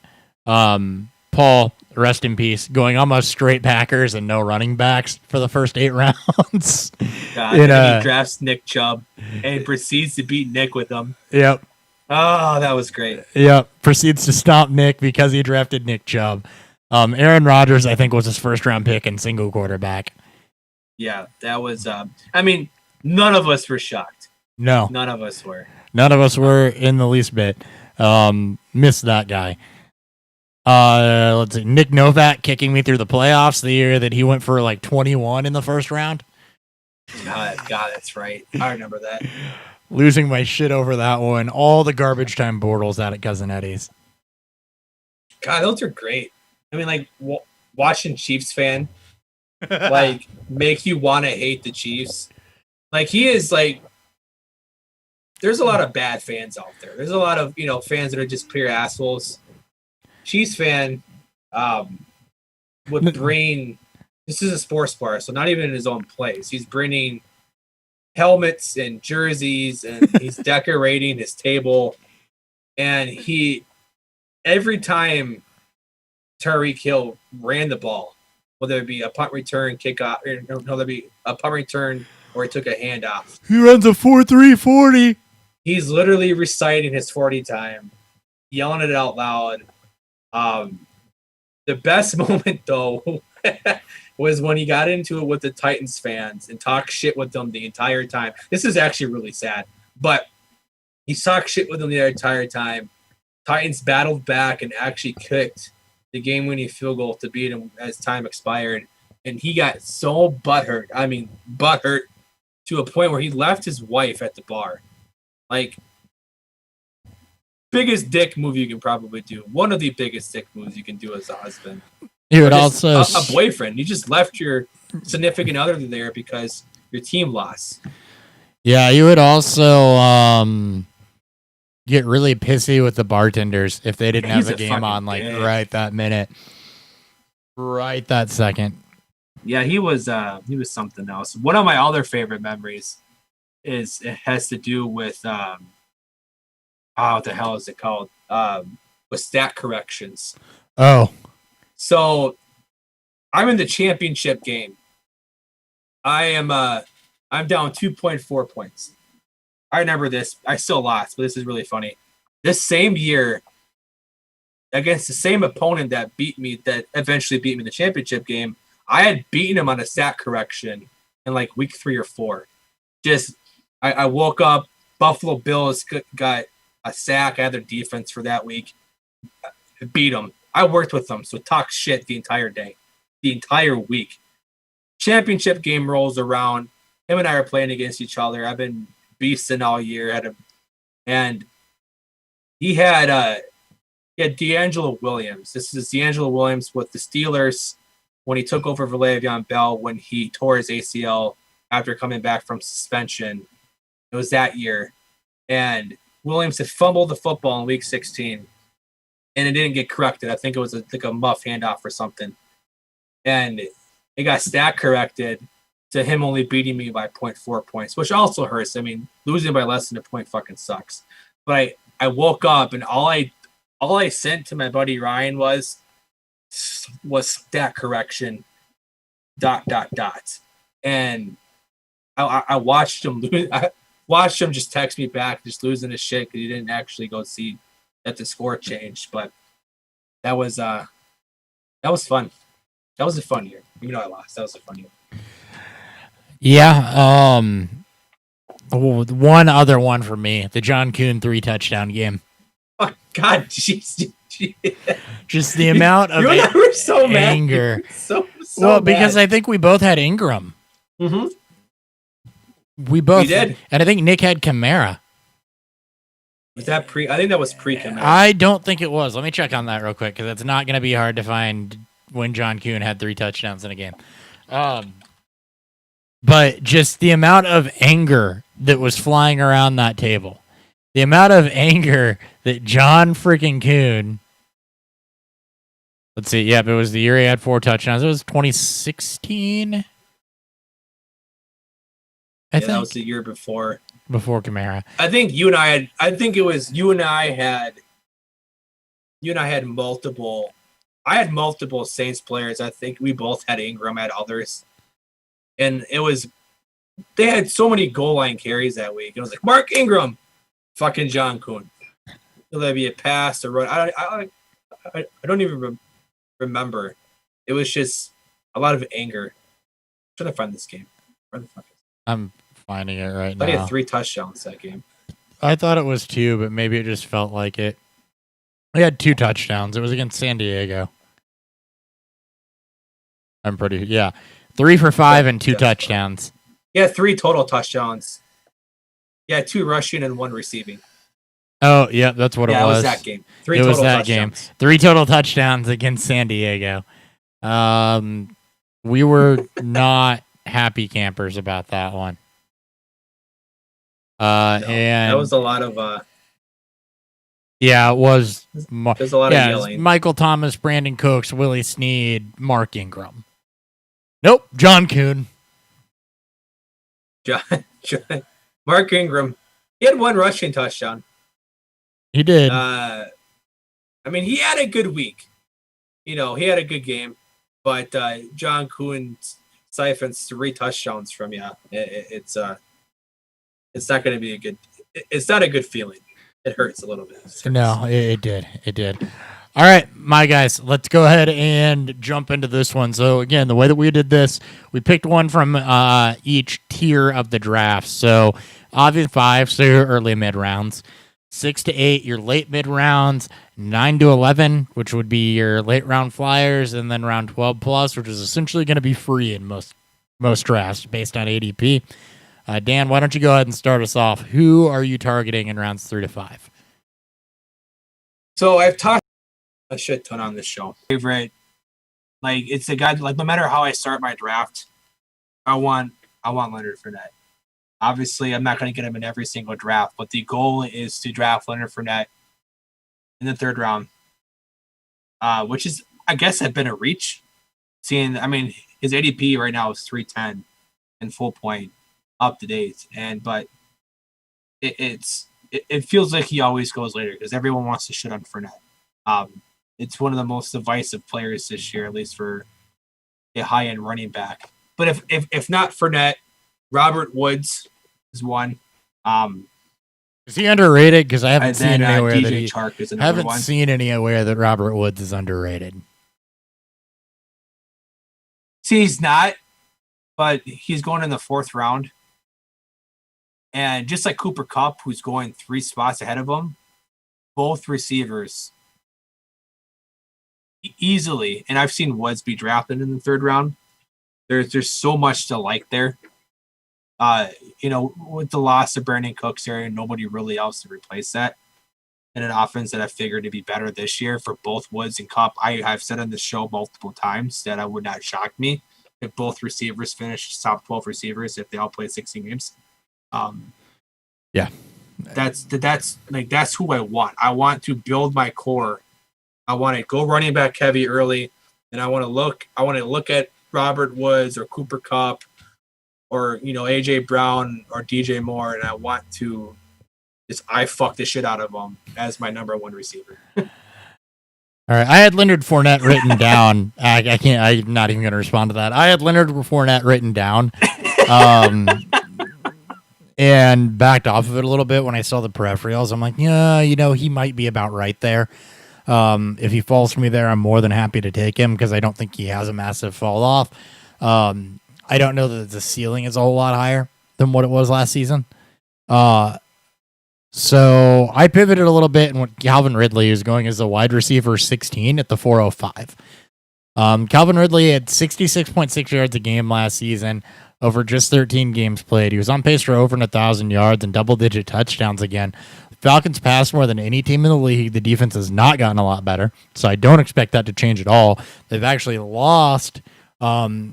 A: Paul, rest in peace, going almost straight Packers and no running backs for the first 8 rounds.
B: God, and he drafts Nick Chubb and proceeds to beat Nick with him.
A: Yep.
B: Oh, that was great.
A: Yep. Proceeds to stomp Nick because he drafted Nick Chubb. Aaron Rodgers, I think, was his first round pick in single quarterback.
B: Yeah, that was. I mean, none of us were shocked.
A: No,
B: None of us were.
A: none of us were in the least bit. Missed that guy. Let's see. Nick Novak kicking me through the playoffs the year that he went for like 21 in the first round.
B: God, that's right. I remember that.
A: Losing my shit over that one. All the garbage time Bortles out at Cousin Eddie's.
B: God, those are great. I mean, like watching Chiefs fan, like make you want to hate the Chiefs. Like he is like. There's a lot of bad fans out there. There's a lot of fans that are just pure assholes. Chiefs fan would bring. This is a sports bar, so not even in his own place. He's bringing helmets and jerseys, and he's decorating his table. And every time Tyreek Hill ran the ball, whether it be a punt return, kickoff, or whether it be a punt return, or he took a handoff,
A: He runs a 4.340.
B: he's literally reciting his 40 time, yelling it out loud. The best moment, though, was when he got into it with the Titans fans and talked shit with them the entire time. This is actually really sad, but he talked shit with them the entire time. Titans battled back and actually kicked the game-winning field goal to beat him as time expired. And he got so butthurt. I mean, butthurt to a point where he left his wife at the bar. Like, biggest dick move you can probably do. One of the biggest dick moves you can do as a husband.
A: You would
B: Or just
A: also
B: a boyfriend. You just left your significant other there because your team lost.
A: Yeah, you would also get really pissy with the bartenders if they didn't
B: He's
A: have
B: a
A: the game
B: fucking
A: on like
B: dick.
A: right that minute. Right that second.
B: Yeah, he was something else. One of my other favorite memories has to do with what the hell is it called? With stat corrections.
A: Oh.
B: So I'm in the championship game. I'm down 2.4 points. I remember this. I still lost, but this is really funny. This same year, against the same opponent that eventually beat me in the championship game, I had beaten him on a stat correction in like week 3 or 4. Just, I woke up, Buffalo Bills got a sack. I had their defense for that week. Beat them. I worked with them, so talk shit the entire day, the entire week. Championship game rolls around. Him and I are playing against each other. I've been beasting all year. And he had D'Angelo Williams. This is D'Angelo Williams with the Steelers when he took over for Le'Veon Bell when he tore his ACL after coming back from suspension. It was that year. And Williams had fumbled the football in week 16. And it didn't get corrected. I think it was like a muff handoff or something. And it got stat corrected to him only beating me by 0.4 points, which also hurts. I mean, losing by less than a point fucking sucks. But I woke up and all I sent to my buddy Ryan was stat correction ... And I watched him lose. I watched him just text me back, just losing his shit because he didn't actually go see that the score changed. But that was fun. That was a fun year. Even though I lost, that was a fun year.
A: Yeah. One other one for me, the John Kuhn 3-touchdown game.
B: Oh God, jeez.
A: Just the amount of
B: you and I were so
A: anger.
B: Mad. So
A: well, because
B: mad.
A: I think we both had Ingram.
B: Mm-hmm.
A: We both
B: We did.
A: And I think Nick had Kamara.
B: Was that pre? I think that was pre-Kamara.
A: I don't think it was. Let me check on that real quick because it's not going to be hard to find when John Kuhn had 3 touchdowns in a game. But just the amount of anger that was flying around that table, the amount of anger that John freaking Kuhn. Let's see. Yep, it was the year he had 4 touchdowns. It was 2016. I think
B: that was the year before
A: Kamara.
B: I think you and I had. I think it was you and I had. You and I had multiple. I had multiple Saints players. I think we both had Ingram. Had others, and it was. They had so many goal line carries that week. It was like Mark Ingram, fucking John Kuhn. Will that be a pass or run? I don't even remember. It was just a lot of anger. I'm trying to find this game. Where the fuck is it?
A: I'm finding it right
B: I
A: now.
B: he had 3 touchdowns that game.
A: I thought it was 2, but maybe it just felt like it. He had 2 touchdowns. It was against San Diego. I'm pretty, yeah. 3 for 5 and 2 touchdowns.
B: He had 3 total touchdowns. Yeah, 2 rushing and 1 receiving.
A: Oh, yeah, that's what it was.
B: Yeah, it was that game. 3
A: It
B: total
A: was that
B: touchdowns.
A: game. 3 total touchdowns against San Diego. We were not happy campers about that one. And
B: that was a lot of
A: yeah, it was.
B: there's a lot of
A: Yeah,
B: yelling.
A: Michael Thomas, Brandon Cooks, Willie Snead, Mark Ingram. Nope, John Kuhn.
B: Mark Ingram. He had 1 rushing touchdown.
A: He did.
B: I mean, he had a good week. He had a good game. But John Kuhn siphons 3 touchdowns from you. It's not going to be a good. It's not a good feeling. It hurts a little bit.
A: No, it did. It did. All right, my guys, let's go ahead and jump into this one. So, again, the way that we did this, we picked one from each tier of the draft. So, obviously 5, so your early mid rounds. 6 to 8, your late mid rounds. 9 to 11, which would be your late round flyers. And then round 12 plus, which is essentially going to be free in most drafts based on ADP. Dan, why don't you go ahead and start us off? Who are you targeting in rounds 3 to 5?
B: So I've talked a shit ton on this show. Favorite, like it's a guy. Like no matter how I start my draft, I want Leonard Fournette. Obviously, I'm not going to get him in every single draft, but the goal is to draft Leonard Fournette in the 3rd round, which is, I guess, had been a reach. His ADP right now is 310 and full point. Up to date, but it feels like he always goes later because everyone wants to shit on Fournette. It's one of the most divisive players this year, at least for a high end running back. But if not Fournette, Robert Woods is one.
A: Is he underrated? Because I haven't seen anywhere
B: DJ
A: that he
B: Chark is another one.
A: seen anywhere that Robert Woods is underrated.
B: See, he's not, but he's going in the 4th round. And just like Cooper Kupp, who's going 3 spots ahead of him, both receivers easily, and I've seen Woods be drafted in the 3rd round. There's so much to like there. With the loss of Brandon Cooks there, nobody really else to replace that. And an offense that I figured to be better this year for both Woods and Kupp. I've said on the show multiple times that I would not shock me if both receivers finish top 12 receivers if they all play 16 games.
A: Yeah,
B: that's who I want. I want to build my core. I want to go running back heavy early, and I want to look at Robert Woods or Cooper Kupp or AJ Brown or DJ Moore, and I want to I fuck the shit out of them as my number 1 receiver.
A: All right, I had Leonard Fournette written down. I can't. I'm not even going to respond to that. I had Leonard Fournette written down. And backed off of it a little bit when I saw the peripherals. I'm like, yeah, he might be about right there. If he falls for me there, I'm more than happy to take him because I don't think he has a massive fall off. I don't know that the ceiling is a whole lot higher than what it was last season. So I pivoted a little bit and went Calvin Ridley, who's going as a wide receiver 16 at the 405. Calvin Ridley had 66.6 yards a game last season over just 13 games played. He was on pace for over 1,000 yards and double-digit touchdowns again. Falcons passed more than any team in the league. The defense has not gotten a lot better, so I don't expect that to change at all. They've actually lost, in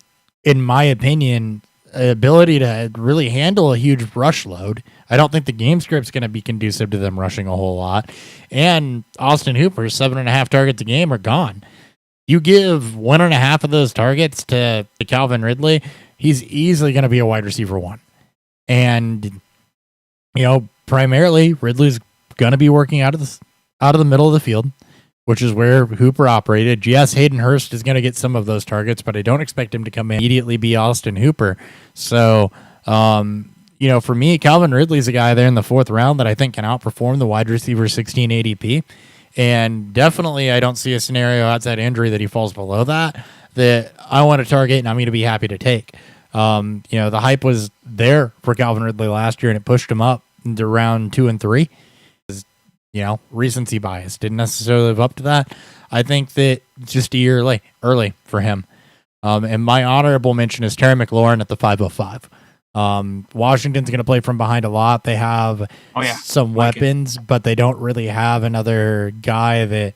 A: my opinion, ability to really handle a huge rush load. I don't think the game script's going to be conducive to them rushing a whole lot. And Austin Hooper's 7.5 targets a game are gone. You give 1.5 of those targets to Calvin Ridley, he's easily going to be a wide receiver 1. And, primarily Ridley's going to be working out of the middle of the field, which is where Hooper operated. Yes, Hayden Hurst is going to get some of those targets, but I don't expect him to come in immediately be Austin Hooper. So, for me, Calvin Ridley's a guy there in the 4th round that I think can outperform the wide receiver 16 ADP. And definitely, I don't see a scenario outside injury that he falls below that I want to target and I'm going to be happy to take. The hype was there for Calvin Ridley last year and it pushed him up into round 2 and 3. Recency bias didn't necessarily live up to that. I think that it's just a year early for him. And my honorable mention is Terry McLaurin at the 505. Washington's going to play from behind a lot. They have some weapons, but they don't really have another guy that,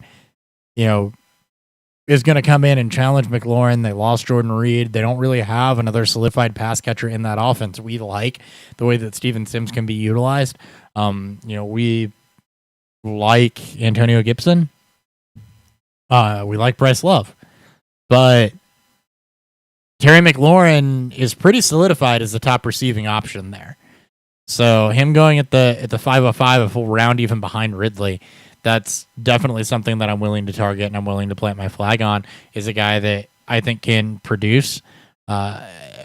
A: is going to come in and challenge McLaurin. They lost Jordan Reed. They don't really have another solidified pass catcher in that offense. We like the way that Steven Sims can be utilized. We like Antonio Gibson. We like Bryce Love. But Terry McLaurin is pretty solidified as the top receiving option there. So him going at the 505, a full round even behind Ridley, that's definitely something that I'm willing to target and I'm willing to plant my flag on, is a guy that I think can produce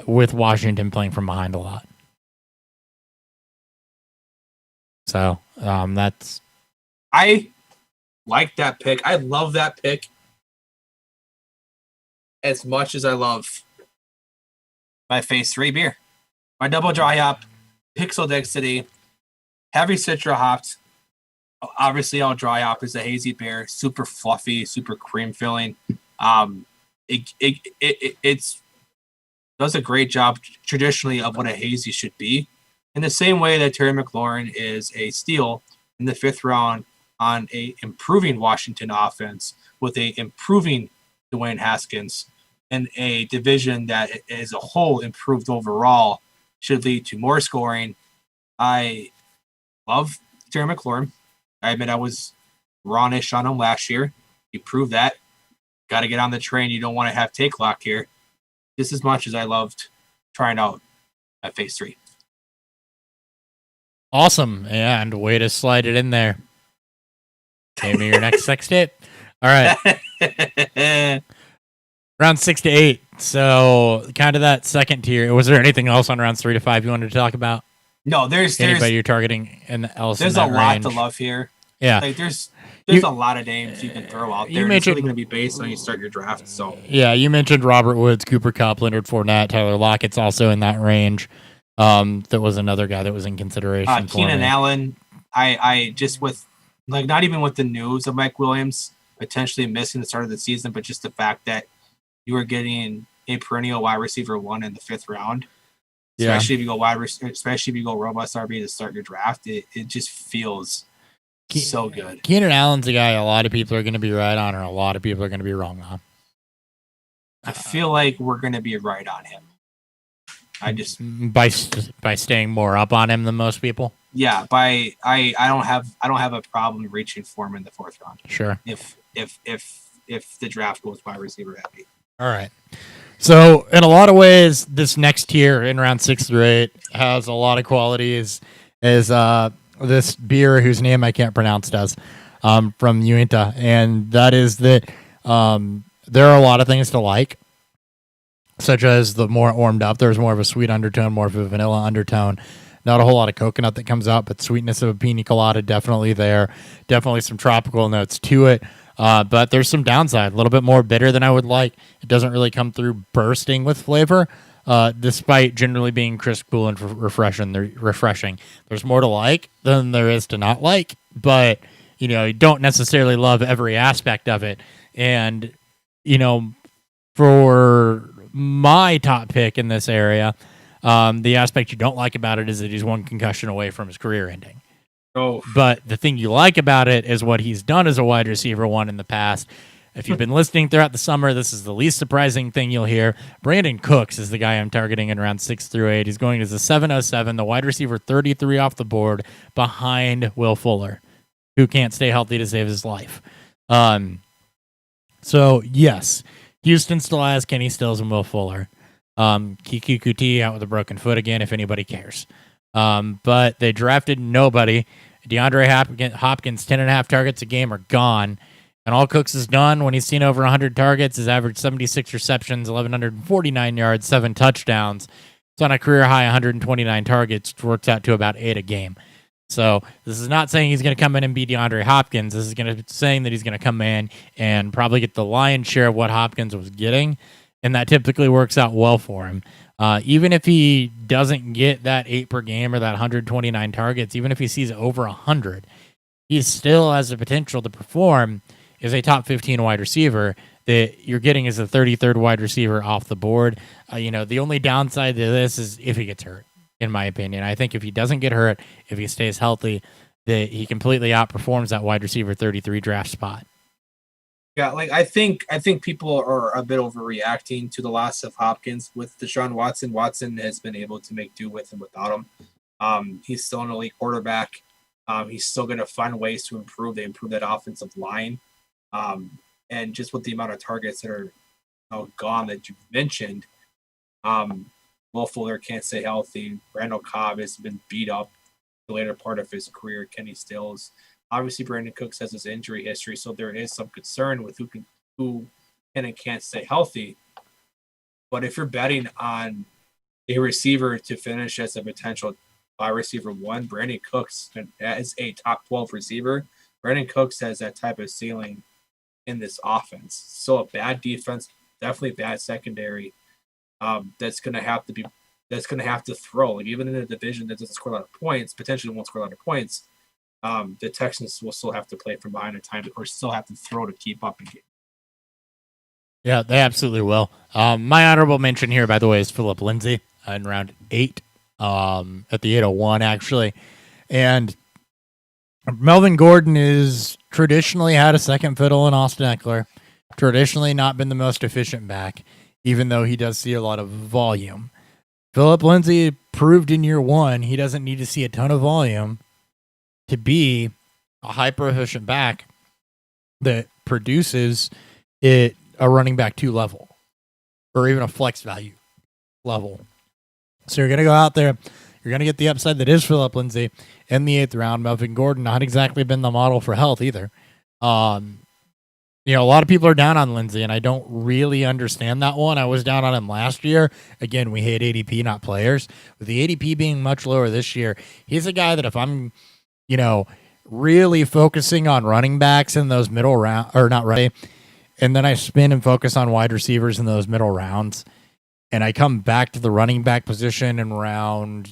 A: with Washington playing from behind a lot. So that's...
B: I like that pick. I love that pick as much as I love my phase 3 beer. My double dry hop, pixel density, heavy citra hopped. Obviously, all dry hop is a hazy beer, super fluffy, super cream filling. It's does a great job traditionally of what a hazy should be. In the same way that Terry McLaurin is a steal in the 5th round on a improving Washington offense with a improving Dwayne Haskins and a division that as a whole improved overall should lead to more scoring. I love Terry McLaurin. I admit I was wrongish on him last year. He proved that. Got to get on the train. You don't want to have take lock here. Just as much as I loved trying out at phase 3.
A: Awesome. And way to slide it in there. Name me your next sex tape. All right. Round 6 to 8. So kind of that second tier. Was there anything else on rounds 3 to 5 you wanted to talk about?
B: No, there's
A: anybody you're targeting else.
B: There's a lot to love here.
A: Yeah.
B: There's a lot of names you can throw out there. It's really going to be based on you start your draft. So
A: yeah, you mentioned Robert Woods, Cooper Kupp, Leonard Fournette, Tyler Lockett's also in that range. That was another guy that was in consideration.
B: Keenan Allen. I just with not even with the news of Mike Williams potentially missing the start of the season, but just the fact that you were getting a perennial wide receiver 1 in the 5th round. Especially if you go especially if you go robust RB to start your draft, it just feels so good.
A: Keenan Allen's a guy a lot of people are going to be right on, or a lot of people are going to be wrong on.
B: I feel like we're going to be right on him. I just
A: by staying more up on him than most people.
B: Yeah, I don't have a problem reaching for him in the 4th round.
A: Sure.
B: If the draft goes wide receiver heavy.
A: All right. So in a lot of ways, this next tier in round 6 through 8 has a lot of qualities. Is this beer whose name I can't pronounce does from Uinta, and that is that there are a lot of things to like, such as the more it warmed up, there's more of a sweet undertone, more of a vanilla undertone. Not a whole lot of coconut that comes out, but sweetness of a pina colada definitely there. Definitely some tropical notes to it. But there's some downside, a little bit more bitter than I would like. It doesn't really come through bursting with flavor, despite generally being crisp, cool, and refreshing. There's more to like than there is to not like, but you don't necessarily love every aspect of it. And for my top pick in this area, the aspect you don't like about it is that he's one concussion away from his career ending.
B: Oh.
A: But the thing you like about it is what he's done as a wide receiver 1 in the past. If you've been listening throughout the summer, this is the least surprising thing you'll hear. Brandon Cooks is the guy I'm targeting in round 6 through 8. He's going as a 707, the wide receiver 33 off the board, behind Will Fuller, who can't stay healthy to save his life. So, yes, Houston still has Kenny Stills and Will Fuller. Kiki Kuti out with a broken foot again, if anybody cares. But they drafted nobody. DeAndre Hopkins, 10.5 targets a game are gone. And all Cooks has done when he's seen over 100 targets is averaged 76 receptions, 1,149 yards, 7 touchdowns. So on a career high 129 targets, it works out to about 8 a game. So this is not saying he's going to come in and be DeAndre Hopkins. This is saying that he's going to come in and probably get the lion's share of what Hopkins was getting, and that typically works out well for him. Even if he doesn't get that 8 per game or that 129 targets, even if he sees over 100, he still has the potential to perform as a top 15 wide receiver that you're getting as a 33rd wide receiver off the board. The only downside to this is if he gets hurt. In my opinion, I think if he doesn't get hurt, if he stays healthy, that he completely outperforms that wide receiver 33 draft spot.
B: Yeah, I think people are a bit overreacting to the loss of Hopkins with Deshaun Watson. Watson has been able to make do with and without him. He's still an elite quarterback. He's still going to find ways to improve. They improve that offensive line, and just with the amount of targets that are gone that you've mentioned. Will Fuller can't stay healthy. Randall Cobb has been beat up the later part of his career. Kenny Stills. Obviously, Brandon Cooks has his injury history, so there is some concern with who can and can't stay healthy. But if you're betting on a receiver to finish as a potential wide receiver 1, Brandon Cooks as a top 12 receiver, Brandon Cooks has that type of ceiling in this offense. So a bad defense, definitely bad secondary. That's going to have to throw. Even in a division that doesn't score a lot of points, potentially won't score a lot of points, the Texans will still have to play from behind at times or still have to throw to keep up in game.
A: Yeah, they absolutely will. My honorable mention here, by the way, is Philip Lindsay in round 8, at the 801, actually. And Melvin Gordon is traditionally had a second fiddle in Austin Eckler, traditionally not been the most efficient back, even though he does see a lot of volume. Philip Lindsay proved in year 1 he doesn't need to see a ton of volume to be a hyper-efficient back that produces it a running back 2 level or even a flex value level. So you're going to go out there, you're going to get the upside that is Philip Lindsay in the 8th round. Melvin Gordon not exactly been the model for health either. A lot of people are down on Lindsay, and I don't really understand that one. I was down on him last year. Again, we hate ADP, not players. With the ADP being much lower this year, he's a guy that if I'm, really focusing on running backs in those middle round, or not running, and then I spin and focus on wide receivers in those middle rounds, and I come back to the running back position in round,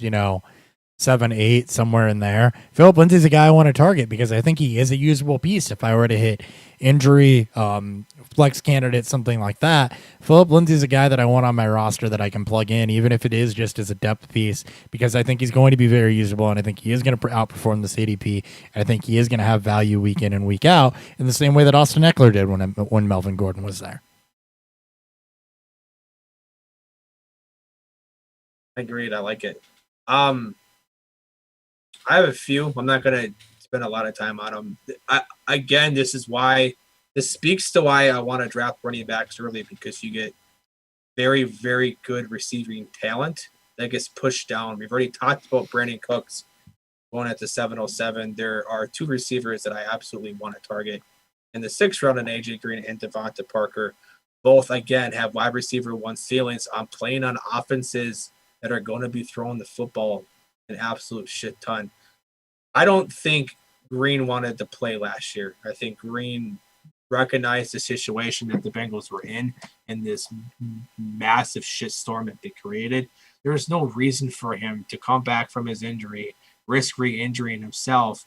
A: 7, 8, somewhere in there. Philip Lindsay's a guy I want to target because I think he is a usable piece. If I were to hit injury, flex candidate, something like that, Philip Lindsay's a guy that I want on my roster that I can plug in, even if it is just as a depth piece, because I think he's going to be very usable, and I think he is going to outperform this ADP. I think he is going to have value week in and week out in the same way that Austin Eckler did when Melvin Gordon was there.
B: Agreed. I like it. I have a few. I'm not going to spend a lot of time on them. This speaks to why I want to draft running backs early, because you get very, very good receiving talent that gets pushed down. We've already talked about Brandon Cooks going at the 707. There are 2 receivers that I absolutely want to target in the 6th round, and AJ Green and Devonta Parker. Both, again, have wide receiver 1 ceilings. I'm playing on offenses that are going to be throwing the football an absolute shit ton. I don't think Green wanted to play last year. I think Green recognized the situation that the Bengals were in this massive shitstorm that they created. There's no reason for him to come back from his injury, risk re-injuring himself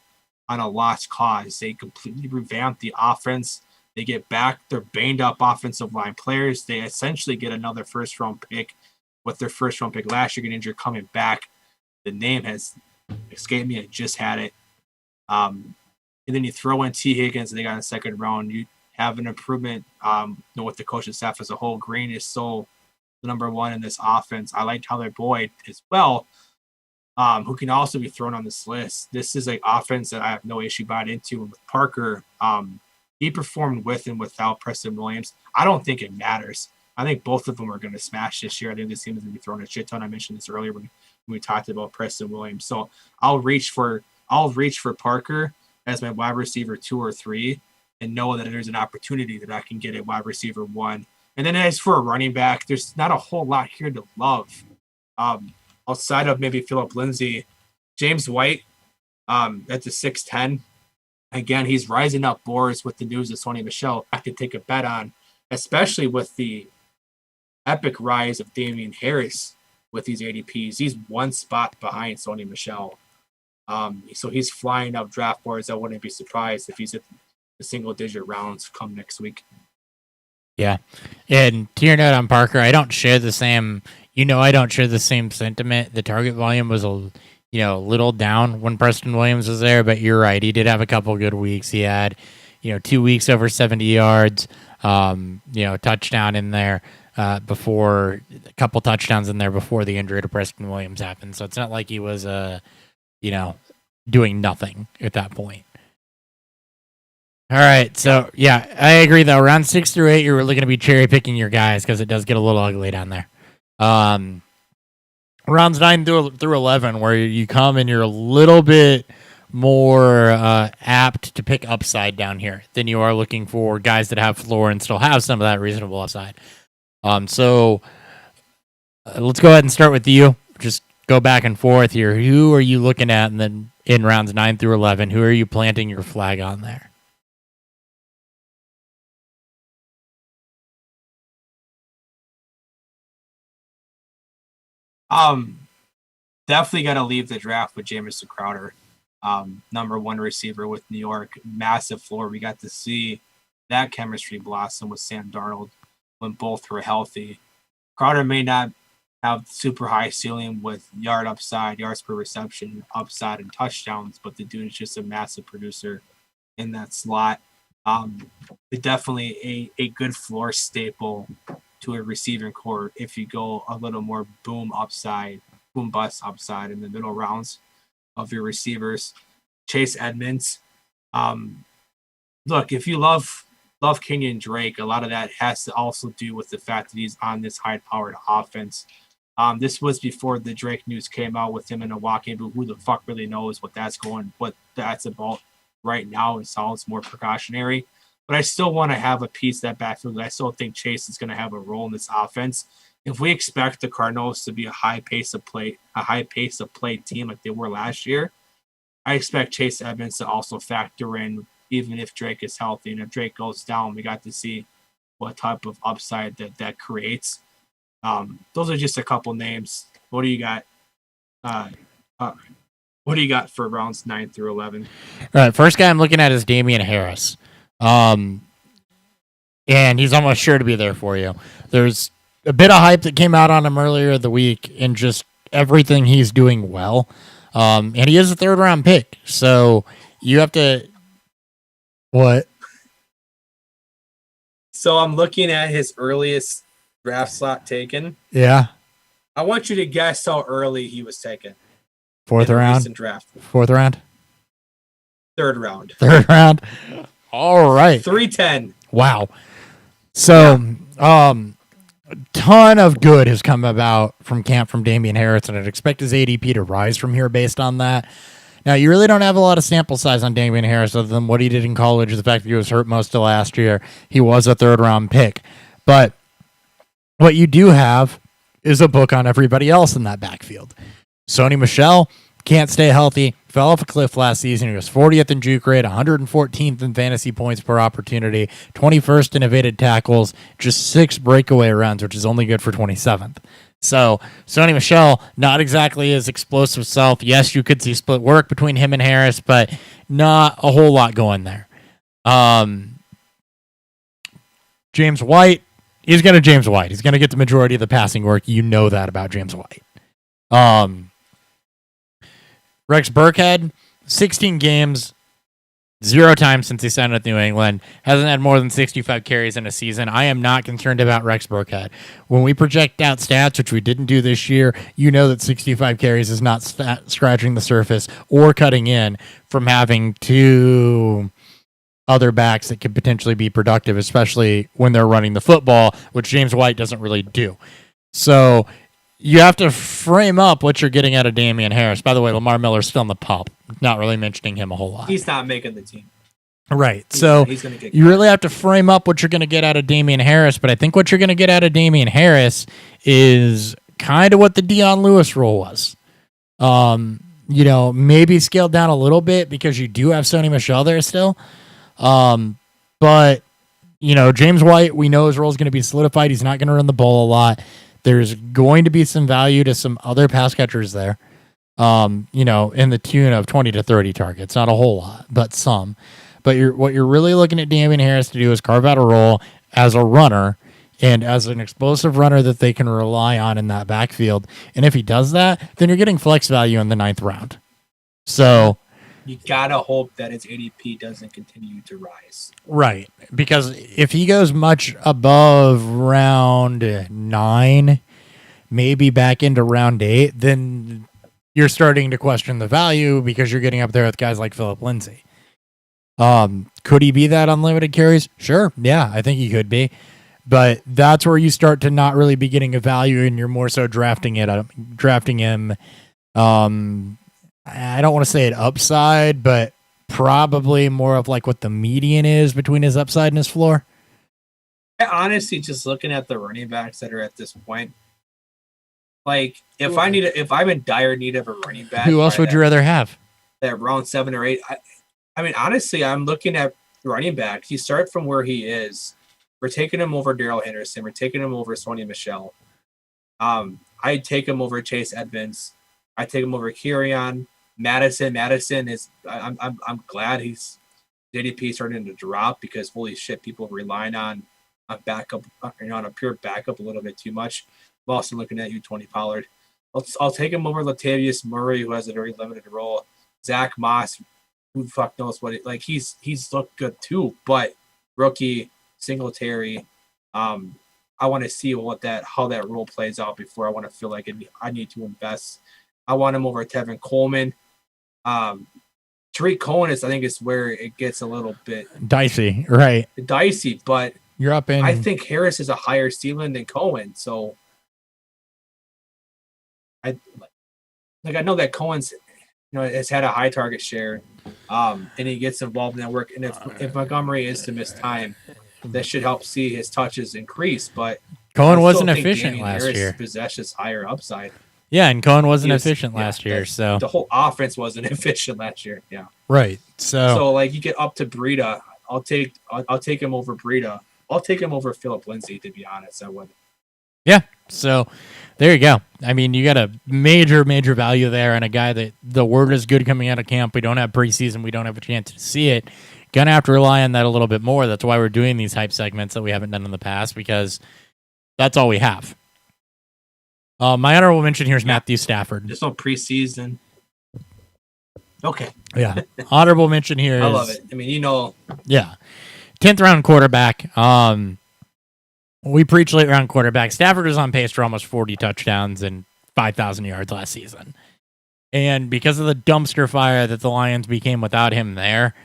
B: on a lost cause. They completely revamped the offense. They get back their banged up offensive line players. They essentially get another first-round pick with their first-round pick last year, getting injured, coming back. The name has escaped me. I just had it. And then you throw in T. Higgins, and they got in the 2nd round. You have an improvement with the coaching staff as a whole. Green is so the number 1 in this offense. I like Tyler Boyd as well, who can also be thrown on this list. This is an offense that I have no issue buying into. And with Parker, he performed with and without Preston Williams. I don't think it matters. I think both of them are going to smash this year. I think this team is going to be throwing a shit ton. I mentioned this earlier when we talked about Preston Williams. So I'll reach for Parker as my wide receiver 2 or 3 and know that there's an opportunity that I can get a wide receiver 1. And then as for a running back, there's not a whole lot here to love Outside of maybe Philip Lindsay, James White at the 6'10". Again, he's rising up boards with the news of Sony Michel. I could take a bet on, especially with the epic rise of Damian Harris with these ADPs. He's one spot behind Sony Michel. So he's flying up draft boards. I wouldn't be surprised if he's at the single-digit rounds come next week.
A: Yeah. And to your note on Parker, I don't share the same sentiment. The target volume was a little down when Preston Williams was there, but you're right. He did have a couple good weeks. He had, 2 weeks over 70 yards, touchdown in there before a couple touchdowns in there before the injury to Preston Williams happened. So it's not like he was, doing nothing at that point. All right. So, yeah, I agree, though. Round 6 through 8, you're really going to be cherry picking your guys because it does get a little ugly down there. Rounds 9 through 11, where you come and you're a little bit more apt to pick upside down here than you are looking for guys that have floor and still have some of that reasonable upside. So let's go ahead and start with you. Just go back and forth here. Who are you looking at, and then in rounds 9 through 11, who are you planting your flag on there?
B: Definitely got to leave the draft with Jamison Crowder, number 1 receiver with New York. Massive floor. We got to see that chemistry blossom with Sam Darnold when both were healthy. Crowder may not have super high ceiling with yards per reception, upside, and touchdowns, but the dude is just a massive producer in that slot. Definitely a good floor staple to a receiving core if you go a little more boom bust upside in the middle rounds of your receivers. Chase Edmonds. Look, if you love Kenyon Drake, a lot of that has to also do with the fact that he's on this high-powered offense. This was before the Drake news came out with him in Milwaukee, but who the fuck really knows what that's about right now. It sounds more precautionary. But I still want to have a piece of that backfield. I still think Chase is going to have a role in this offense. If we expect the Cardinals to be a high pace of play team like they were last year, I expect Chase Edmonds to also factor in, even if Drake is healthy. And if Drake goes down, we got to see what type of upside that creates. Those are just a couple names. What do you got? What do you got for rounds 9 through 11?
A: All right, first guy I'm looking at is Damian Harris. And he's almost sure to be there for you. There's a bit of hype that came out on him earlier in the week and just everything he's doing well. And he is a 3rd round pick. So you have to... What?
B: So I'm looking at his earliest draft slot taken.
A: Yeah.
B: I want you to guess how early he was taken.
A: 4th round?
B: Draft.
A: 4th round?
B: 3rd round.
A: 3rd round? All right.
B: 310.
A: Wow. So, a ton of good has come about from camp from Damian Harris, and I'd expect his ADP to rise from here based on that. Now, you really don't have a lot of sample size on Damian Harris other than what he did in college, the fact that he was hurt most of last year. He was a 3rd round pick. But what you do have is a book on everybody else in that backfield. Sony Michel can't stay healthy, fell off a cliff last season. He was 40th in juke rate, 114th in fantasy points per opportunity, 21st in evaded tackles, just 6 breakaway runs, which is only good for 27th. So Sony Michel, not exactly his explosive self. Yes, you could see split work between him and Harris, but not a whole lot going there. James White, he's going to James White. He's going to get the majority of the passing work. You know that about James White. Rex Burkhead, 16 games, 0 times since he signed with New England. Hasn't had more than 65 carries in a season. I am not concerned about Rex Burkhead. When we project out stats, which we didn't do this year, you know that 65 carries is not scratching the surface or cutting in from having 2 other backs that could potentially be productive, especially when they're running the football, which James White doesn't really do. So you have to frame up what you're getting out of Damian Harris. By the way, Lamar Miller's still in the pup. Not really mentioning him a whole lot.
B: He's not making the team.
A: Right. He's gonna get you really have to frame up what you're going to get out of Damian Harris. But I think what you're going to get out of Damian Harris is kind of what the Dion Lewis role was. Maybe scaled down a little bit because you do have Sony Michel there still. But James White, we know his role is going to be solidified. He's not going to run the ball a lot. There's going to be some value to some other pass catchers there. In the tune of 20 to 30 targets, not a whole lot, but some. But what you're really looking at Damien Harris to do is carve out a role as a runner and as an explosive runner that they can rely on in that backfield. And if he does that, then you're getting flex value in the 9th round. So
B: you gotta hope that his ADP doesn't continue to rise.
A: Right. Because if he goes much above round 9, maybe back into round 8, then you're starting to question the value because you're getting up there with guys like Philip Lindsay. Could he be that unlimited carries? Sure. Yeah, I think he could be. But that's where you start to not really be getting a value, and you're more so drafting him. I don't want to say an upside, but probably more of like what the median is between his upside and his floor.
B: Honestly, just looking at the running backs that are at this point, like if I'm in dire need of a running back,
A: who else would you rather have?
B: That round 7 or 8. I mean, honestly, I'm looking at running backs. You start from where he is. We're taking him over Darrell Henderson. We're taking him over Sony Michel. I'd take him over Chase Edmonds. I'd take him over Kerryon. Madison is. I'm glad his ADP starting to drop because holy shit, people relying on a backup, on a pure backup a little bit too much. I'm also looking at you, Tony Pollard. I'll take him over Latavius Murray, who has a very limited role. Zach Moss, who the fuck knows what he's looked good too, but rookie Singletary. I want to see how that role plays out before I want to feel like I need to invest. I want him over Tevin Coleman. Tariq Cohen I think is where it gets a little bit
A: dicey, right?
B: Dicey, but
A: you're up in.
B: I think Harris is a higher ceiling than Cohen, so I know that Cohen's has had a high target share, and he gets involved in that work. And if Montgomery is to miss time, that should help see his touches increase. But
A: Cohen wasn't efficient last year.
B: Possesses higher upside.
A: Yeah, and Cohen wasn't efficient last year, so
B: the whole offense wasn't efficient last year. Yeah,
A: right. So
B: like you get up to Breida, I'll take him over Breida. I'll take him over Philip Lindsay, to be honest. I would.
A: Yeah. So there you go. I mean, you got a major value there, and a guy that the word is good coming out of camp. We don't have preseason. We don't have a chance to see it. Gonna have to rely on that a little bit more. That's why we're doing these hype segments that we haven't done in the past, because that's all we have. My honorable mention here is Matthew Stafford.
B: There's no preseason. Okay.
A: Yeah. Honorable mention here.
B: I love it. I mean,
A: Yeah. 10th round quarterback. We preach late round quarterback. Stafford was on pace for almost 40 touchdowns and 5,000 yards last season. And because of the dumpster fire that the Lions became without him there,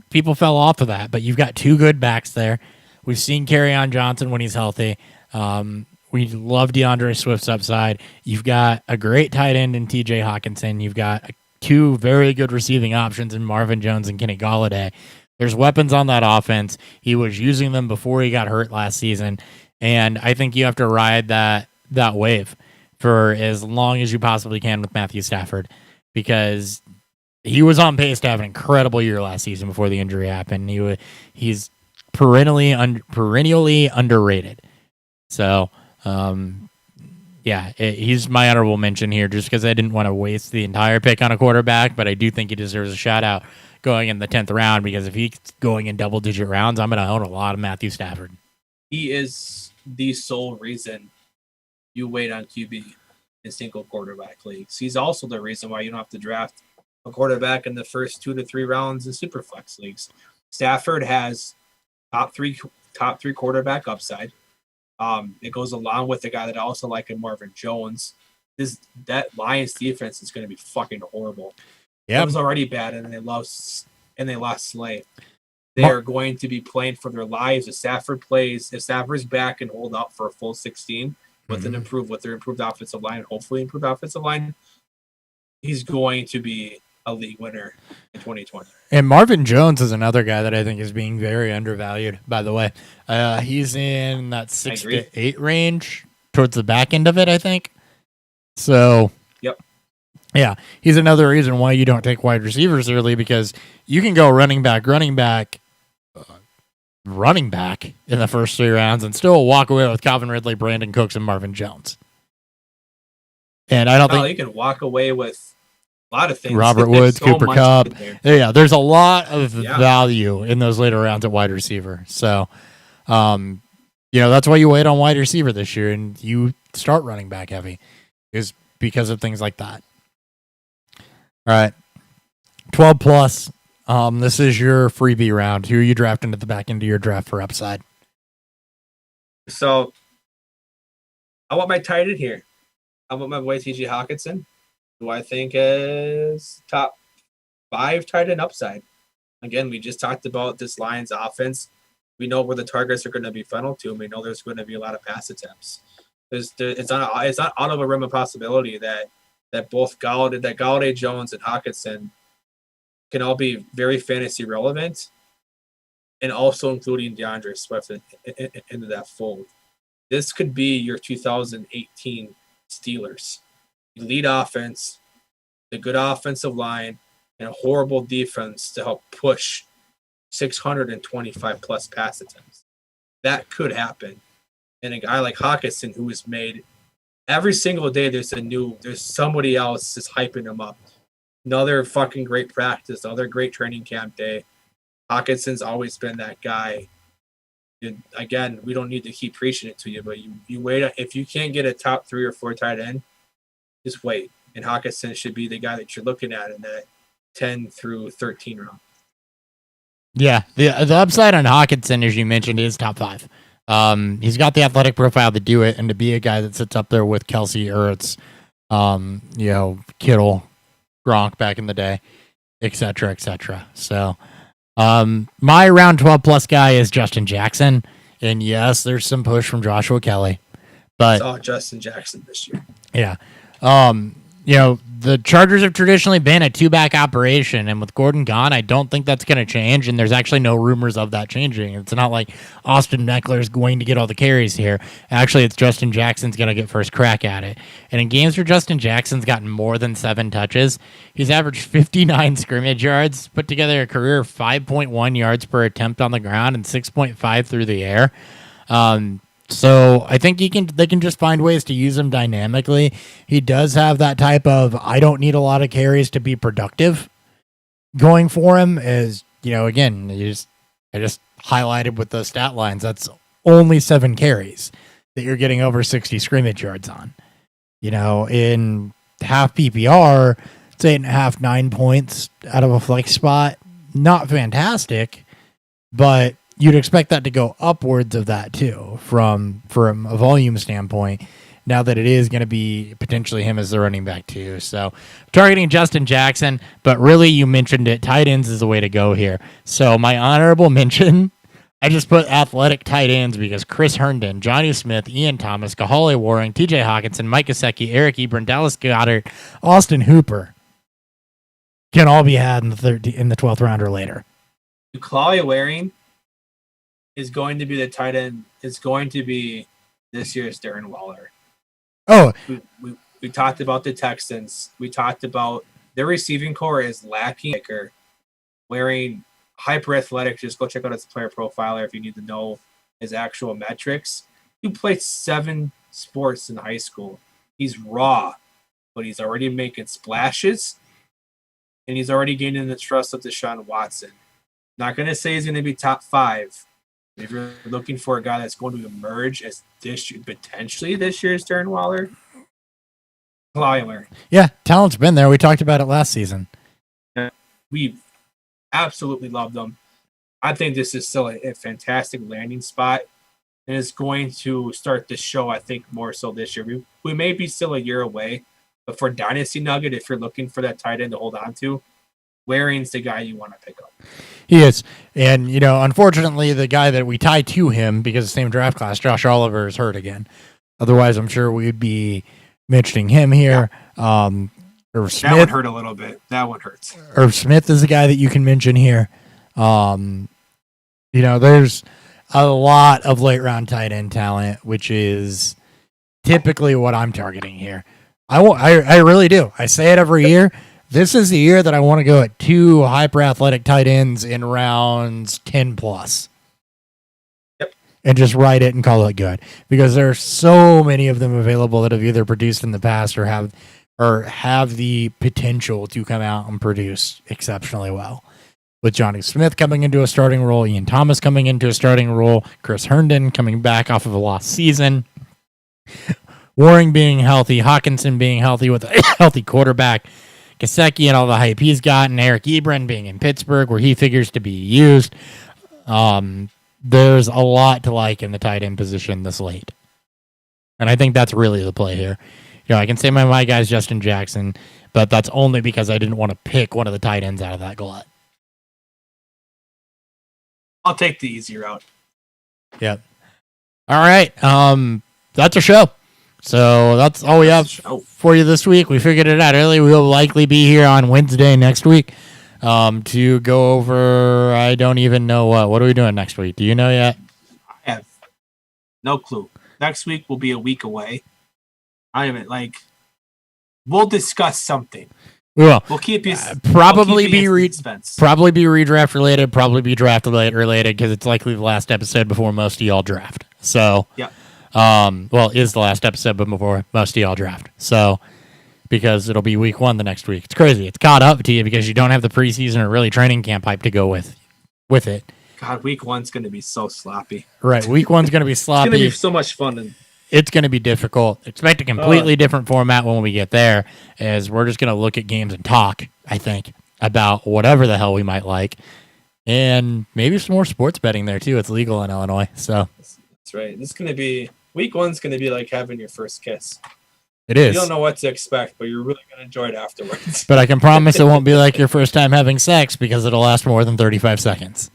A: people fell off of that. But you've got two good backs there. We've seen Kerryon Johnson when he's healthy. We love DeAndre Swift's upside. You've got a great tight end in TJ Hawkinson. You've got two very good receiving options in Marvin Jones and Kenny Golladay. There's weapons on that offense. He was using them before he got hurt last season. And I think you have to ride that wave for as long as you possibly can with Matthew Stafford, because he was on pace to have an incredible year last season before the injury happened. He's perennially underrated. So, he's my honorable mention here just because I didn't want to waste the entire pick on a quarterback, but I do think he deserves a shout out going in the 10th round, because if he's going in double-digit rounds, I'm going to own a lot of Matthew Stafford.
B: He is the sole reason you wait on QB in single quarterback leagues. He's also the reason why you don't have to draft a quarterback in the first 2 to 3 rounds in Superflex leagues. Stafford has top three quarterback upside. It goes along with the guy that I also like in Marvin Jones. That Lions defense is going to be fucking horrible.
A: Yeah,
B: it was already bad, and they lost Slay. They are going to be playing for their lives. If Stafford's back and hold out for a full 16 with their improved offensive line, hopefully improved offensive line, he's going to be a league winner in 2020.
A: And Marvin Jones is another guy that I think is being very undervalued, by the way. He's in that 6 to 8 range. towards the back end of it, I think. So,
B: Yep.
A: Yeah, he's another reason why you don't take wide receivers early, because you can go running back in the first 3 rounds and still walk away with Calvin Ridley, Brandon Cooks, and Marvin Jones. And I don't think
B: you can walk away with a lot of things.
A: Robert
B: There's
A: Woods,
B: so
A: Cooper
B: much
A: Kupp.
B: in there.
A: Yeah, there's a lot of value in those later rounds at wide receiver. So, that's why you wait on wide receiver this year and you start running back heavy, is because of things like that. All right, 12 plus. This is your freebie round. Who are you drafting at the back end of your draft for upside?
B: So, I want my tight end here. I want my boy T.J. Hawkinson, who I think is top 5 tight end upside. Again, we just talked about this Lions offense. We know where the targets are going to be funneled to, and we know there's going to be a lot of pass attempts. It's not out of a realm of possibility that both Galladay, Jones, and Hawkinson can all be very fantasy relevant, and also including DeAndre Swift into that fold. This could be your 2018 Steelers. Elite offense, the good offensive line, and a horrible defense to help push 625 plus pass attempts. That could happen. And a guy like Hawkinson, who is made every single day, there's somebody else is hyping him up. Another fucking great practice, another great training camp day. Hawkinson's always been that guy. And again, we don't need to keep preaching it to you, but you wait. If you can't get a top 3 or 4 tight end, just wait. And Hawkinson should be the guy that you're looking at in that 10 through 13 round.
A: Yeah, the upside on Hawkinson, as you mentioned, is top 5. He's got the athletic profile to do it, and to be a guy that sits up there with Kelsey, Ertz, Kittle, Gronk back in the day, et cetera, et cetera. So, my round 12 plus guy is Justin Jackson, and yes, there's some push from Joshua Kelly, but
B: saw Justin Jackson this year.
A: Yeah, the Chargers have traditionally been a 2-back operation, and with Gordon gone, I don't think that's going to change, and there's actually no rumors of that changing. It's not like Austin Eckler is going to get all the carries here. Actually, it's Justin Jackson's going to get first crack at it. And in games where Justin Jackson's gotten more than 7 touches, he's averaged 59 scrimmage yards, put together a career of 5.1 yards per attempt on the ground and 6.5 through the air. So I think they can just find ways to use him dynamically. He does have that type of, I don't need a lot of carries to be productive going for him, as, again, I just highlighted with the stat lines. That's only 7 carries that you're getting over 60 scrimmage yards on. In half PPR, it's 8.5, 9 points out of a flex spot. Not fantastic, but you'd expect that to go upwards of that too, from a volume standpoint, now that it is going to be potentially him as the running back too. So targeting Justin Jackson, but really you mentioned it, tight ends is the way to go here. So my honorable mention, I just put athletic tight ends because Chris Herndon, Johnny Smith, Ian Thomas, Kahale Warring, TJ Hawkinson, Mike Gesicki, Eric Ebron, Dallas Goedert, Austin Hooper can all be had in the 12th round or later.
B: Kahale Warring is going to be the tight end. It's going to be this year's Darren Waller.
A: Oh,
B: we talked about the Texans. We talked about their receiving core is lacking. Wearing hyper athletic. Just go check out his player profiler if you need to know his actual metrics. He played 7 sports in high school. He's raw, but he's already making splashes, and he's already gaining the trust of Deshaun Watson. Not going to say he's going to be top 5. If you're looking for a guy that's going to emerge as potentially this year's Darren Waller,
A: yeah, talent's been there. We talked about it last season.
B: We absolutely loved them. I think this is still a fantastic landing spot, and it's going to start to show, I think, more so this year. We may be still a year away, but for Dynasty Nugget, if you're looking for that tight end to hold on to, Waring's the guy you want to pick up.
A: He is. And, unfortunately, the guy that we tie to him, because of the same draft class, Josh Oliver, is hurt again. Otherwise, I'm sure we'd be mentioning him here.
B: Yeah.
A: Irv Smith.
B: That one hurt a little bit. That one hurts.
A: Irv Smith is the guy that you can mention here. There's a lot of late round tight end talent, which is typically what I'm targeting here. I really do. I say it every year. This is the year that I want to go at 2 hyper athletic tight ends in rounds 10 plus.
B: Yep.
A: And just write it and call it good. Because there are so many of them available that have either produced in the past or have the potential to come out and produce exceptionally well. With Johnny Smith coming into a starting role, Ian Thomas coming into a starting role, Chris Herndon coming back off of a lost season, Waring being healthy, Hawkinson being healthy with a healthy quarterback, Gesicki and all the hype he's gotten, Eric Ebron being in Pittsburgh where he figures to be used. There's a lot to like in the tight end position this late. And I think that's really the play here. I can say my guy's Justin Jackson, but that's only because I didn't want to pick one of the tight ends out of that glut.
B: I'll take the easy route.
A: Yep. All right. That's our show. So that's all we have for you this week. We figured it out early. We will likely be here on Wednesday next week to go over, I don't even know what are we doing next week? Do you know yet?
B: I have no clue. Next week will be a week away. I haven't, we'll discuss something.
A: We will.
B: We'll keep you
A: probably be
B: redraft
A: related, probably be draft related because it's likely the last episode before most of y'all draft. So,
B: yeah.
A: Is the last episode before most of y'all draft. So, because it'll be week 1 the next week. It's crazy. It's caught up to you because you don't have the preseason or really training camp hype to go with it.
B: God, week 1's going to be so sloppy.
A: Right. Week 1's going to be sloppy.
B: It's going to be so much fun.
A: It's going to be difficult. Expect a completely different format when we get there, as we're just going to look at games and talk, I think, about whatever the hell we might like. And maybe some more sports betting there, too. It's legal in Illinois. So
B: that's right. This is going to be week 1's going to be like having your first kiss.
A: It is.
B: You don't know what to expect, but you're really going to enjoy it afterwards.
A: But I can promise it won't be like your first time having sex because it'll last more than 35 seconds.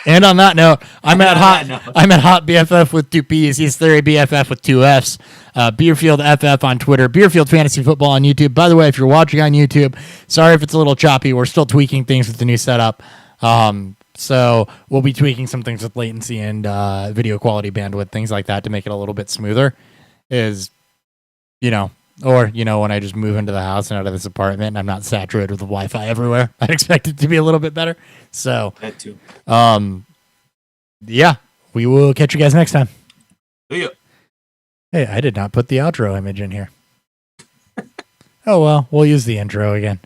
A: And on that note, I'm at Hot BFF with 2 P's. He's Larry BFF with 2 F's. Beerfield FF on Twitter. Beerfield Fantasy Football on YouTube. By the way, if you're watching on YouTube, sorry if it's a little choppy. We're still tweaking things with the new setup. So we'll be tweaking some things with latency and video quality, bandwidth, things like that to make it a little bit smoother. When I just move into the house and out of this apartment and I'm not saturated with the Wi-Fi everywhere, I'd expect it to be a little bit better. So,
B: that too.
A: Yeah, we will catch you guys next time.
B: See ya.
A: Hey, I did not put the outro image in here. Oh, well, we'll use the intro again.